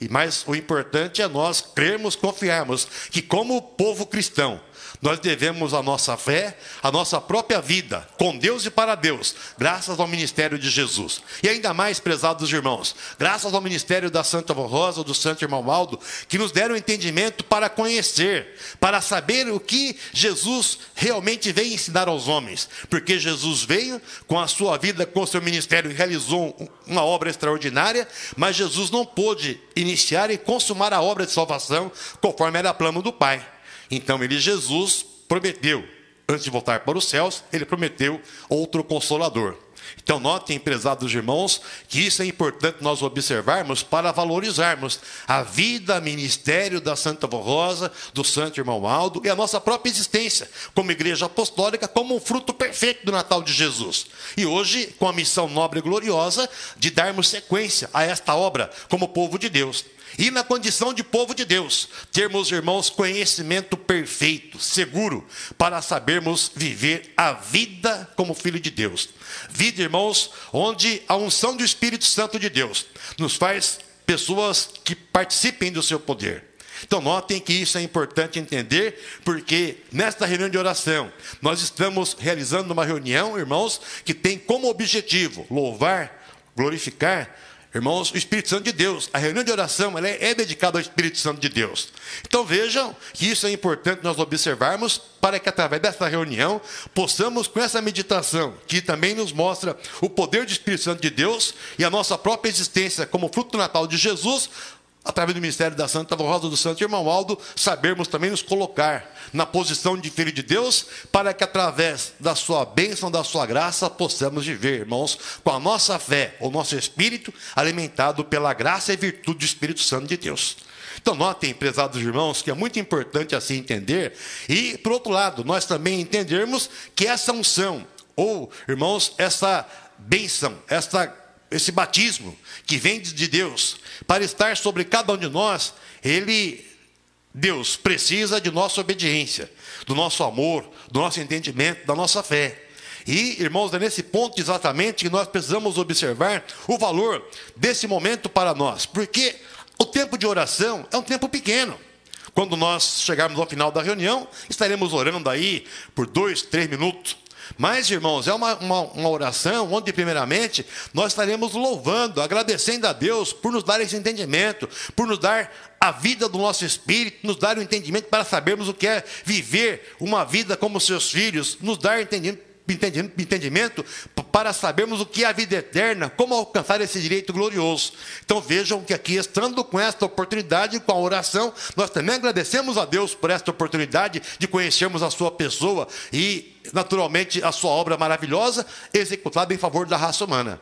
mas o importante é nós crermos, confiarmos que, como povo cristão, nós devemos a nossa fé, a nossa própria vida, com Deus e para Deus, graças ao ministério de Jesus. E ainda mais, prezados irmãos, graças ao ministério da Santa Vó Rosa, do Santo Irmão Aldo, que nos deram entendimento para conhecer, para saber o que Jesus realmente veio ensinar aos homens. Porque Jesus veio com a sua vida, com o seu ministério, e realizou uma obra extraordinária, mas Jesus não pôde iniciar e consumar a obra de salvação conforme era plano do Pai. Então, Jesus prometeu, antes de voltar para os céus, ele prometeu outro Consolador. Então, notem, prezados irmãos, que isso é importante nós observarmos para valorizarmos a vida, ministério da Santa Vó Rosa, do Santo Irmão Aldo e a nossa própria existência como igreja apostólica, como um fruto perfeito do Natal de Jesus. E hoje, com a missão nobre e gloriosa de darmos sequência a esta obra como povo de Deus. E na condição de povo de Deus, termos, irmãos, conhecimento perfeito, seguro, para sabermos viver a vida como filho de Deus. Vida, irmãos, onde a unção do Espírito Santo de Deus nos faz pessoas que participem do seu poder. Então notem que isso é importante entender, porque nesta reunião de oração, nós estamos realizando uma reunião, irmãos, que tem como objetivo louvar, glorificar, irmãos, o Espírito Santo de Deus. A reunião de oração ela é dedicada ao Espírito Santo de Deus. Então vejam que isso é importante nós observarmos, para que através dessa reunião possamos, com essa meditação, que também nos mostra o poder do Espírito Santo de Deus e a nossa própria existência como fruto do Natal de Jesus, através do ministério da Santa Vó Rosa, do Santo Irmão Aldo, sabermos também nos colocar na posição de filho de Deus, para que através da sua bênção, da sua graça, possamos viver, irmãos, com a nossa fé, o nosso espírito, alimentado pela graça e virtude do Espírito Santo de Deus. Então notem, prezados irmãos, que é muito importante assim entender, e por outro lado, nós também entendermos que essa unção, ou, irmãos, essa bênção, esse batismo que vem de Deus, para estar sobre cada um de nós, Deus precisa de nossa obediência, do nosso amor, do nosso entendimento, da nossa fé. E, irmãos, é nesse ponto exatamente que nós precisamos observar o valor desse momento para nós, porque o tempo de oração é um tempo pequeno. Quando nós chegarmos ao final da reunião, estaremos orando aí por 2, 3 minutos. Mas, irmãos, é uma oração onde, primeiramente, nós estaremos louvando, agradecendo a Deus por nos dar esse entendimento, por nos dar a vida do nosso espírito, nos dar o entendimento para sabermos o que é viver uma vida como seus filhos, nos dar entendimento para sabermos o que é a vida eterna, como alcançar esse direito glorioso. Então vejam que aqui, estando com esta oportunidade, com a oração, nós também agradecemos a Deus por esta oportunidade de conhecermos a sua pessoa e, naturalmente, a sua obra maravilhosa executada em favor da raça humana.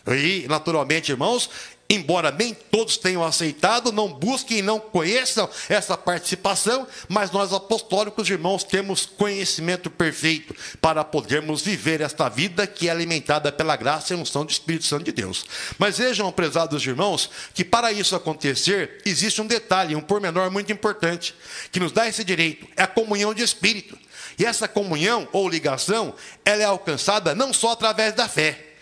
E, naturalmente, irmãos, embora nem todos tenham aceitado, não busquem e não conheçam essa participação, mas nós apostólicos, irmãos, temos conhecimento perfeito para podermos viver esta vida que é alimentada pela graça e unção do Espírito Santo de Deus. Mas vejam, prezados irmãos, que para isso acontecer, existe um detalhe, um pormenor muito importante, que nos dá esse direito, é a comunhão de espírito. E essa comunhão ou ligação, ela é alcançada não só através da fé.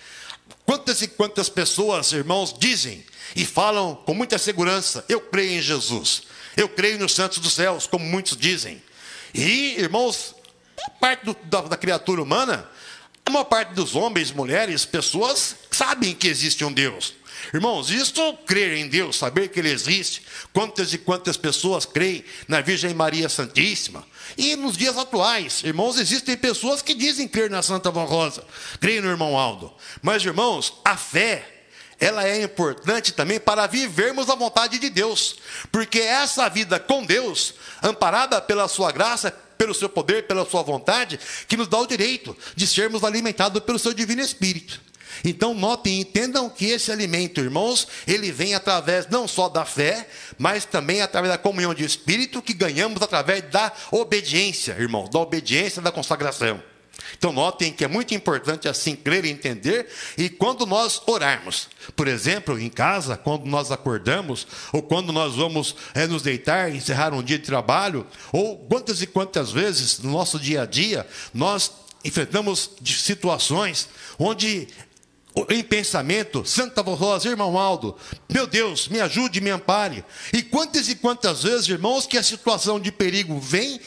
Quantas e quantas pessoas, irmãos, dizem e falam com muita segurança: eu creio em Jesus, eu creio nos santos dos céus, como muitos dizem. E, irmãos, parte da criatura humana, a maior parte dos homens, mulheres, pessoas sabem que existe um Deus. Irmãos, isto, crer em Deus, saber que Ele existe. Quantas e quantas pessoas creem na Virgem Maria Santíssima. E nos dias atuais, irmãos, existem pessoas que dizem crer na Santa Vó Rosa, creem no irmão Aldo. Mas, irmãos, a fé, ela é importante também para vivermos a vontade de Deus. Porque essa vida com Deus, amparada pela sua graça, pelo seu poder, pela sua vontade, que nos dá o direito de sermos alimentados pelo seu Divino Espírito. Então notem e entendam que esse alimento, irmãos, ele vem através não só da fé, mas também através da comunhão de Espírito, que ganhamos através da obediência, irmãos, da obediência, da consagração. Então notem que é muito importante assim crer e entender. E quando nós orarmos, por exemplo, em casa, quando nós acordamos, ou quando nós vamos nos deitar, encerrar um dia de trabalho, ou quantas e quantas vezes no nosso dia a dia, nós enfrentamos situações onde, em pensamento, Santa Vó Rosa, irmão Aldo, meu Deus, me ajude, me ampare. E quantas vezes, irmãos, que a situação de perigo vem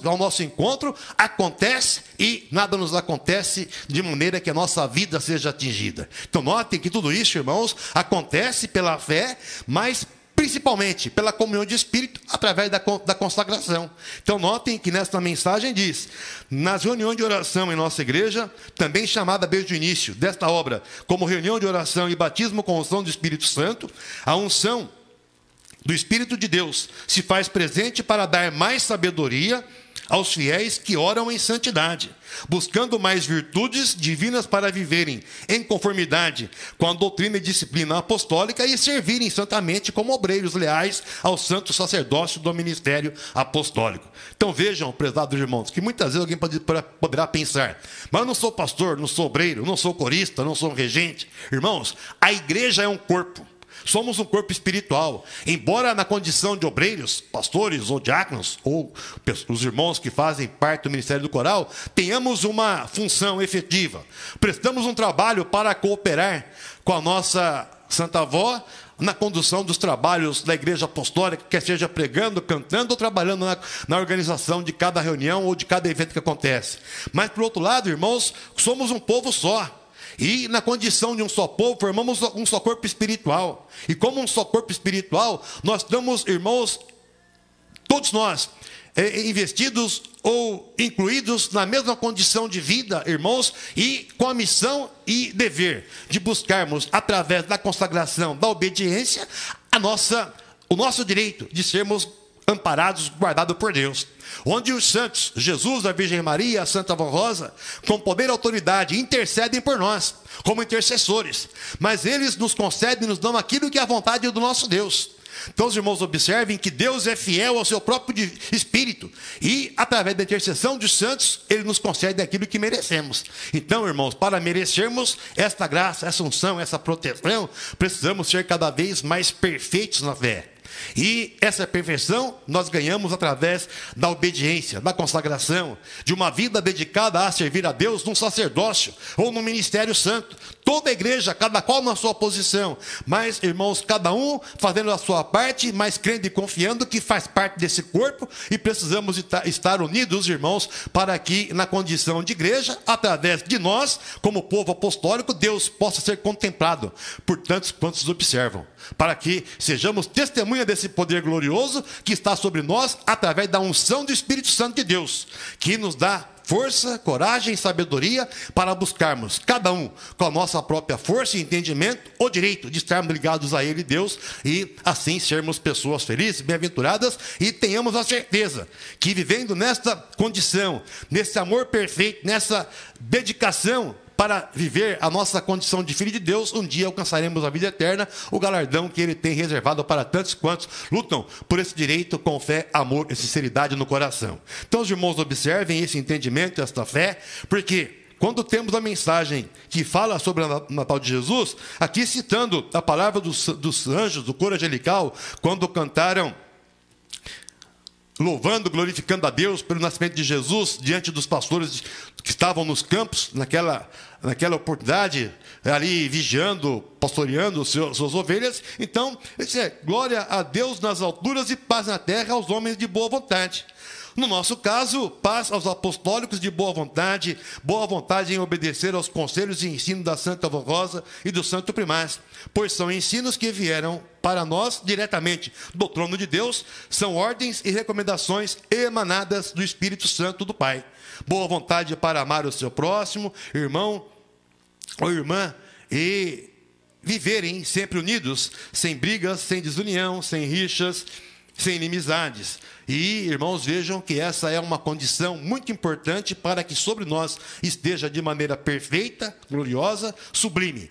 ao nosso encontro, acontece e nada nos acontece de maneira que a nossa vida seja atingida. Então notem que tudo isso, irmãos, acontece pela fé, mas principalmente pela comunhão de Espírito, através da consagração. Então notem que nesta mensagem diz: nas reuniões de oração em nossa igreja, também chamada desde o início desta obra como reunião de oração e batismo com unção do Espírito Santo, a unção do Espírito de Deus se faz presente para dar mais sabedoria aos fiéis que oram em santidade, buscando mais virtudes divinas para viverem em conformidade com a doutrina e disciplina apostólica e servirem santamente como obreiros leais ao santo sacerdócio do ministério apostólico. Então vejam, prezados irmãos, que muitas vezes alguém poderá pensar: mas eu não sou pastor, não sou obreiro, não sou corista, não sou regente. Irmãos, a igreja é um corpo. Somos um corpo espiritual. Embora na condição de obreiros, pastores ou diáconos, ou os irmãos que fazem parte do ministério do coral, tenhamos uma função efetiva. Prestamos um trabalho para cooperar com a nossa Santa Avó na condução dos trabalhos da igreja apostólica, quer seja pregando, cantando ou trabalhando na organização de cada reunião ou de cada evento que acontece. Mas, por outro lado, irmãos, somos um povo só. E na condição de um só povo, formamos um só corpo espiritual. E como um só corpo espiritual, nós estamos, irmãos, todos nós, investidos ou incluídos na mesma condição de vida, irmãos, e com a missão e dever de buscarmos, através da consagração, da obediência, o nosso direito de sermos amparados, guardados por Deus. Onde os santos, Jesus, a Virgem Maria, a Santa Vó Rosa, com poder e autoridade, intercedem por nós, como intercessores. Mas eles nos concedem e nos dão aquilo que é a vontade do nosso Deus. Então os irmãos observem que Deus é fiel ao seu próprio Espírito. E através da intercessão dos santos, Ele nos concede aquilo que merecemos. Então, irmãos, para merecermos esta graça, essa unção, essa proteção, precisamos ser cada vez mais perfeitos na fé. E essa perfeição nós ganhamos através da obediência, da consagração, de uma vida dedicada a servir a Deus num sacerdócio ou num ministério santo. Toda a igreja, cada qual na sua posição, mas, irmãos, cada um fazendo a sua parte, mas crendo e confiando que faz parte desse corpo e precisamos estar unidos, irmãos, para que na condição de igreja, através de nós, como povo apostólico, Deus possa ser contemplado por tantos quantos observam, para que sejamos testemunha desse poder glorioso que está sobre nós através da unção do Espírito Santo de Deus, que nos dá força, coragem e sabedoria para buscarmos, cada um com a nossa própria força e entendimento, o direito de estarmos ligados a Ele, Deus, e assim sermos pessoas felizes, bem-aventuradas, e tenhamos a certeza que vivendo nesta condição, nesse amor perfeito, nessa dedicação para viver a nossa condição de filho de Deus, um dia alcançaremos a vida eterna, o galardão que Ele tem reservado para tantos quantos lutam por esse direito com fé, amor e sinceridade no coração. Então os irmãos observem esse entendimento, esta fé, porque quando temos a mensagem que fala sobre o Natal de Jesus, aqui citando a palavra dos anjos, do coro angelical, quando cantaram louvando, glorificando a Deus pelo nascimento de Jesus, diante dos pastores que estavam nos campos, naquela oportunidade, ali vigiando, pastoreando suas ovelhas. Então, ele disse, glória a Deus nas alturas e paz na terra aos homens de boa vontade. No nosso caso, paz aos apostólicos de boa vontade em obedecer aos conselhos e ensino da Santa Avó Rosa e do Santo Primaz, pois são ensinos que vieram para nós diretamente do trono de Deus, são ordens e recomendações emanadas do Espírito Santo do Pai. Boa vontade para amar o seu próximo, irmão ou irmã, e viverem sempre unidos, sem brigas, sem desunião, sem rixas, sem inimizades. E, irmãos, vejam que essa é uma condição muito importante para que sobre nós esteja de maneira perfeita, gloriosa, sublime,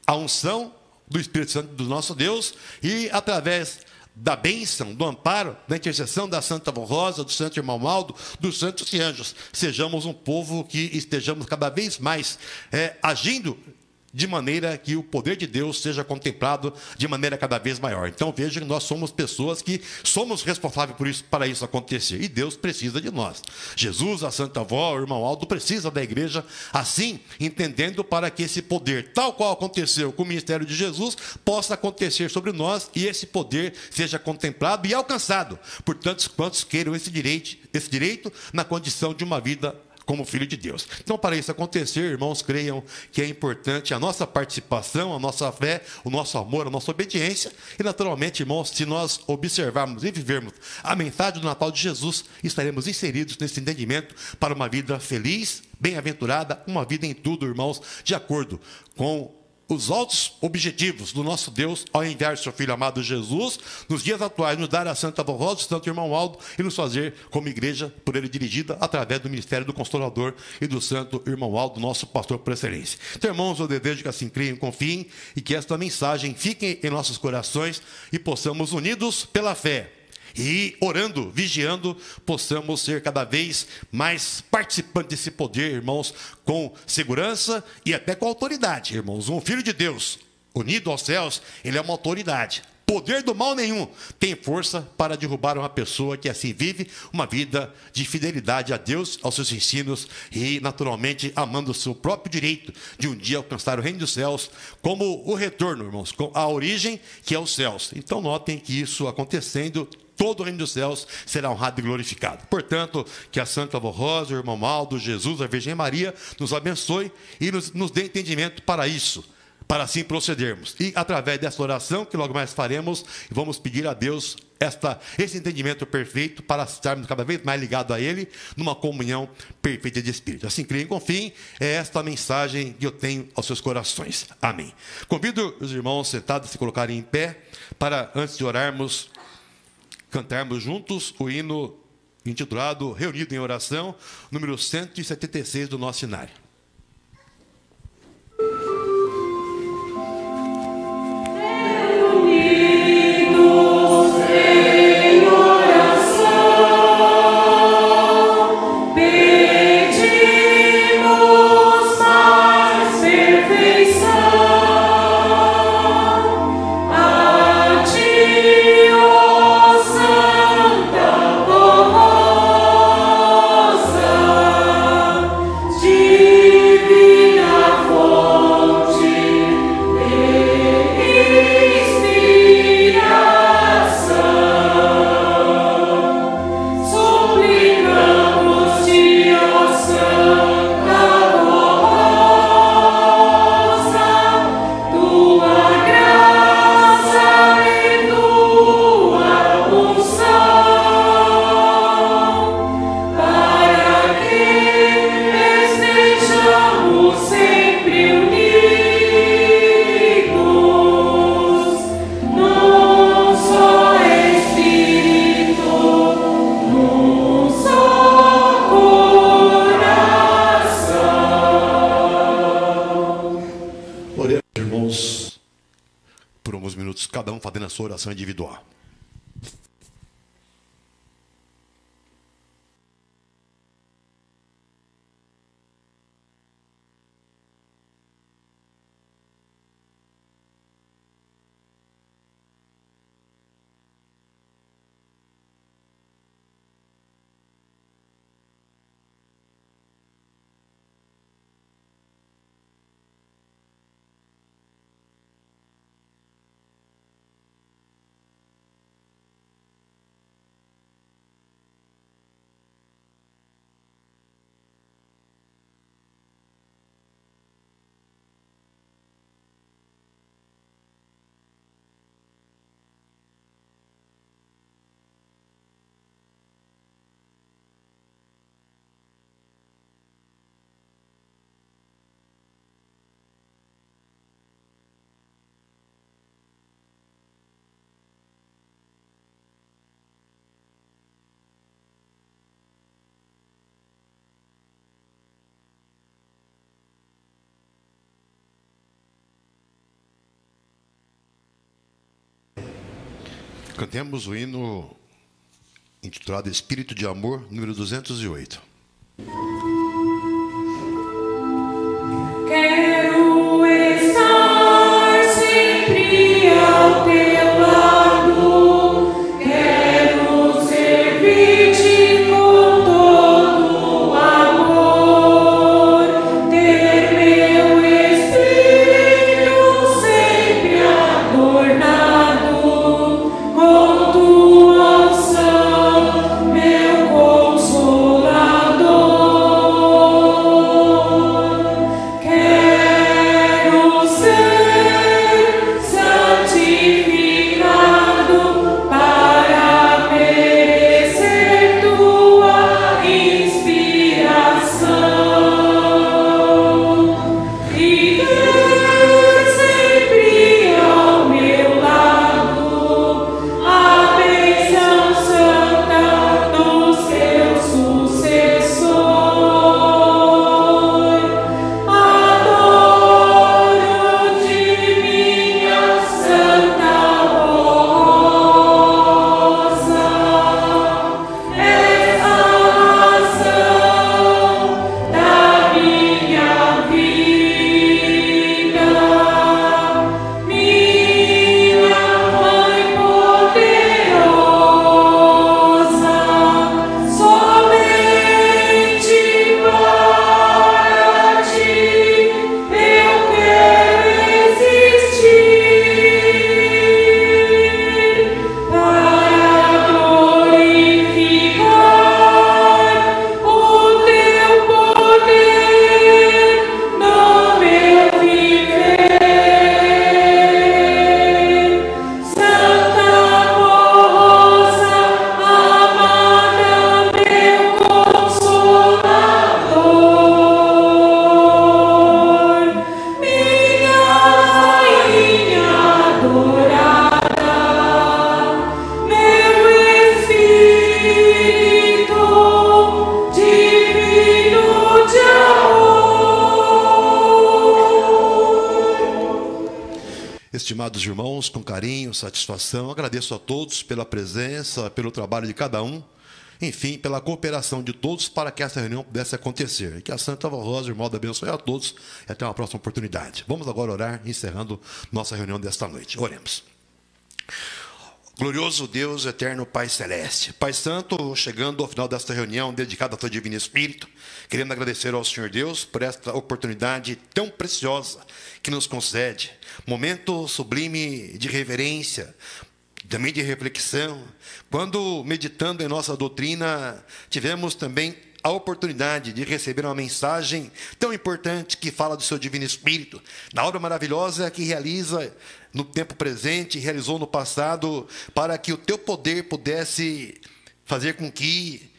a unção do Espírito Santo do nosso Deus, e através da bênção, do amparo, da intercessão da Santa Avó Rosa, do Santo Irmão Aldo, dos santos e anjos, sejamos um povo que estejamos cada vez mais agindo de maneira que o poder de Deus seja contemplado de maneira cada vez maior. Então vejam que nós somos pessoas que somos responsáveis por isso, para isso acontecer, e Deus precisa de nós. Jesus, a Santa Avó, o Irmão Aldo precisa da igreja, assim, entendendo para que esse poder, tal qual aconteceu com o ministério de Jesus, possa acontecer sobre nós, e esse poder seja contemplado e alcançado por tantos quantos queiram esse direito na condição de uma vida como filho de Deus. Então, para isso acontecer, irmãos, creiam que é importante a nossa participação, a nossa fé, o nosso amor, a nossa obediência. E, naturalmente, irmãos, se nós observarmos e vivermos a mensagem do Natal de Jesus, estaremos inseridos nesse entendimento para uma vida feliz, bem-aventurada, uma vida em tudo, irmãos, de acordo com os altos objetivos do nosso Deus ao enviar seu Filho amado Jesus, nos dias atuais, nos dar a Santa Avó Rosa, o Santo Irmão Aldo, e nos fazer como igreja por ele dirigida, através do ministério do Consolador e do Santo Irmão Aldo, nosso pastor por excelência. Então, irmãos, eu desejo que assim criem, confiem, e que esta mensagem fique em nossos corações e possamos, unidos pela fé, e orando, vigiando, possamos ser cada vez mais participantes desse poder, irmãos, com segurança e até com autoridade, irmãos. Um filho de Deus, unido aos céus, ele é uma autoridade. Poder do mal nenhum tem força para derrubar uma pessoa que assim vive uma vida de fidelidade a Deus, aos seus ensinos e, naturalmente, amando o seu próprio direito de um dia alcançar o reino dos céus, como o retorno, irmãos, com a origem que é os céus. Então, notem que isso acontecendo, todo o reino dos céus será honrado e glorificado. Portanto, que a Santa Avó Rosa, o Irmão Aldo, Jesus, a Virgem Maria, nos abençoe e nos dê entendimento para isso, para assim procedermos. E através dessa oração, que logo mais faremos, vamos pedir a Deus esse entendimento perfeito para estarmos cada vez mais ligados a Ele, numa comunhão perfeita de Espírito. Assim, creem e confiem, é esta a mensagem que eu tenho aos seus corações. Amém. Convido os irmãos sentados a se colocarem em pé, para, antes de orarmos, cantarmos juntos o hino intitulado Reunido em Oração, número 176 do nosso cenário. Cada um fazendo a sua oração individual. Cantemos o hino intitulado Espírito de Amor, número 208. Quero estar sempre ao teu lado, quero servir-te com todo amor, ter meu espírito sempre adornado com tua unção, meu consolador. Quero ser santificado para merecer tua inspiração e ter sempre ao meu lado a bênção santa dos teus sucessores. Adoro de minha santa rosa, és a razão da minha vida, minha mãe poderosa, somente para ti eu quero existir, para glorificar o teu poder no meu viver. Santa Rosa amada, meu consolador, minha rainha adorada, meu espírito divino de amor. Estimados irmãos, com carinho, satisfação, agradeço a todos pela presença, pelo trabalho de cada um, enfim, pela cooperação de todos para que essa reunião pudesse acontecer. E que a Santa Rosa, irmão, abençoe a todos e até uma próxima oportunidade. Vamos agora orar, encerrando nossa reunião desta noite. Oremos. Glorioso Deus, eterno Pai Celeste, Pai Santo, chegando ao final desta reunião dedicada ao Teu Divino Espírito, querendo agradecer ao Senhor Deus por esta oportunidade tão preciosa que nos concede, momento sublime de reverência, também de reflexão, quando, meditando em nossa doutrina, tivemos também a oportunidade de receber uma mensagem tão importante que fala do Seu Divino Espírito, na obra maravilhosa que realiza no tempo presente, realizou no passado, para que o Teu poder pudesse fazer com que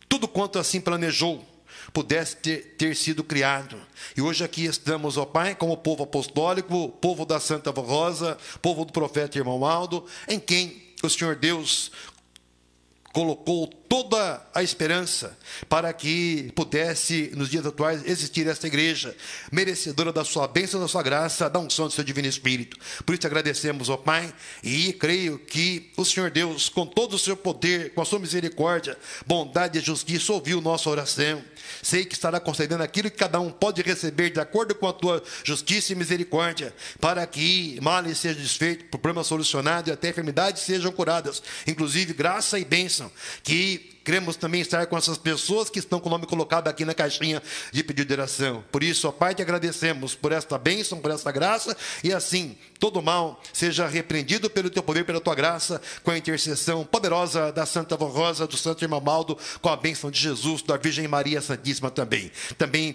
tudo quanto assim planejou pudesse ter sido criado. E hoje aqui estamos, ó Pai, como povo apostólico, povo da Santa Rosa, povo do profeta Irmão Aldo, em quem o Senhor Deus colocou toda a esperança para que pudesse, nos dias atuais, existir esta igreja, merecedora da sua bênção, da sua graça, da unção do Seu Divino Espírito. Por isso agradecemos, ó Pai, e creio que o Senhor Deus, com todo o Seu poder, com a Sua misericórdia, bondade e justiça, ouviu nossa oração. Sei que estará concedendo aquilo que cada um pode receber de acordo com a Tua justiça e misericórdia, para que males sejam desfeitos, problemas solucionados e até enfermidades sejam curadas, inclusive graça e bênção, que queremos também estar com essas pessoas que estão com o nome colocado aqui na caixinha de pedido de oração. Por isso, ó Pai, te agradecemos por esta bênção, por esta graça, e assim, todo mal seja repreendido pelo Teu poder, pela Tua graça, com a intercessão poderosa da Santa Rosa, do Santo Irmão Aldo, com a bênção de Jesus, da Virgem Maria Santíssima também. Também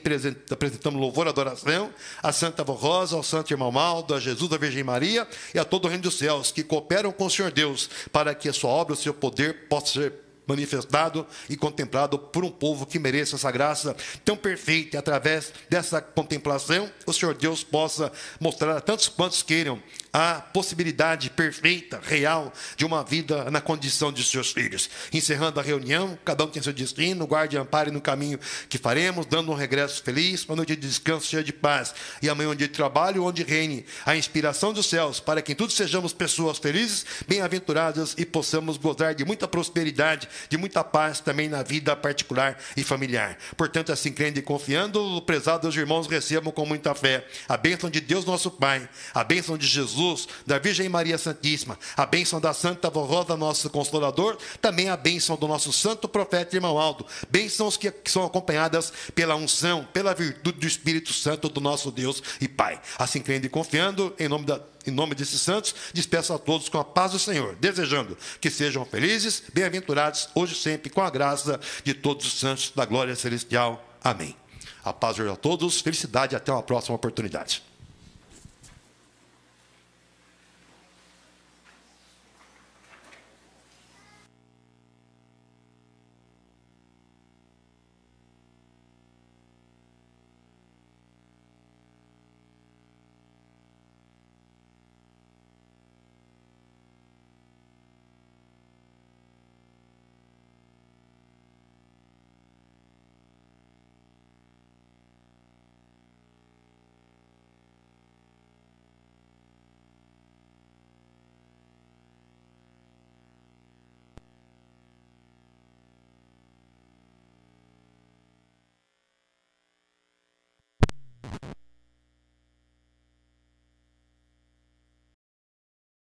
apresentamos louvor e adoração à Santa Rosa, ao Santo Irmão Aldo, a Jesus, a Virgem Maria e a todo o reino dos céus, que cooperam com o Senhor Deus, para que a sua obra, o seu poder possa ser manifestado e contemplado por um povo que mereça essa graça tão perfeita. E através dessa contemplação, o Senhor Deus possa mostrar a tantos quantos queiram a possibilidade perfeita, real, de uma vida na condição de seus filhos. Encerrando a reunião, cada um tem seu destino, guarde e ampare no caminho que faremos, dando um regresso feliz, uma noite de descanso cheia de paz, e amanhã um dia de trabalho, onde reine a inspiração dos céus, para que em tudo sejamos pessoas felizes, bem-aventuradas e possamos gozar de muita prosperidade, de muita paz também na vida particular e familiar. Portanto, assim crendo e confiando, prezados irmãos, recebam com muita fé a bênção de Deus nosso Pai, a bênção de Jesus, da Virgem Maria Santíssima, a bênção da Santa Vó Rosa, nosso Consolador, também a bênção do nosso santo profeta irmão Aldo, bênçãos que são acompanhadas pela unção, pela virtude do Espírito Santo do nosso Deus e Pai. Assim crendo e confiando, em nome desses santos, despeço a todos com a paz do Senhor, desejando que sejam felizes, bem-aventurados, hoje e sempre, com a graça de todos os santos da glória celestial. Amém. A paz de Deus a todos, felicidade e até uma próxima oportunidade.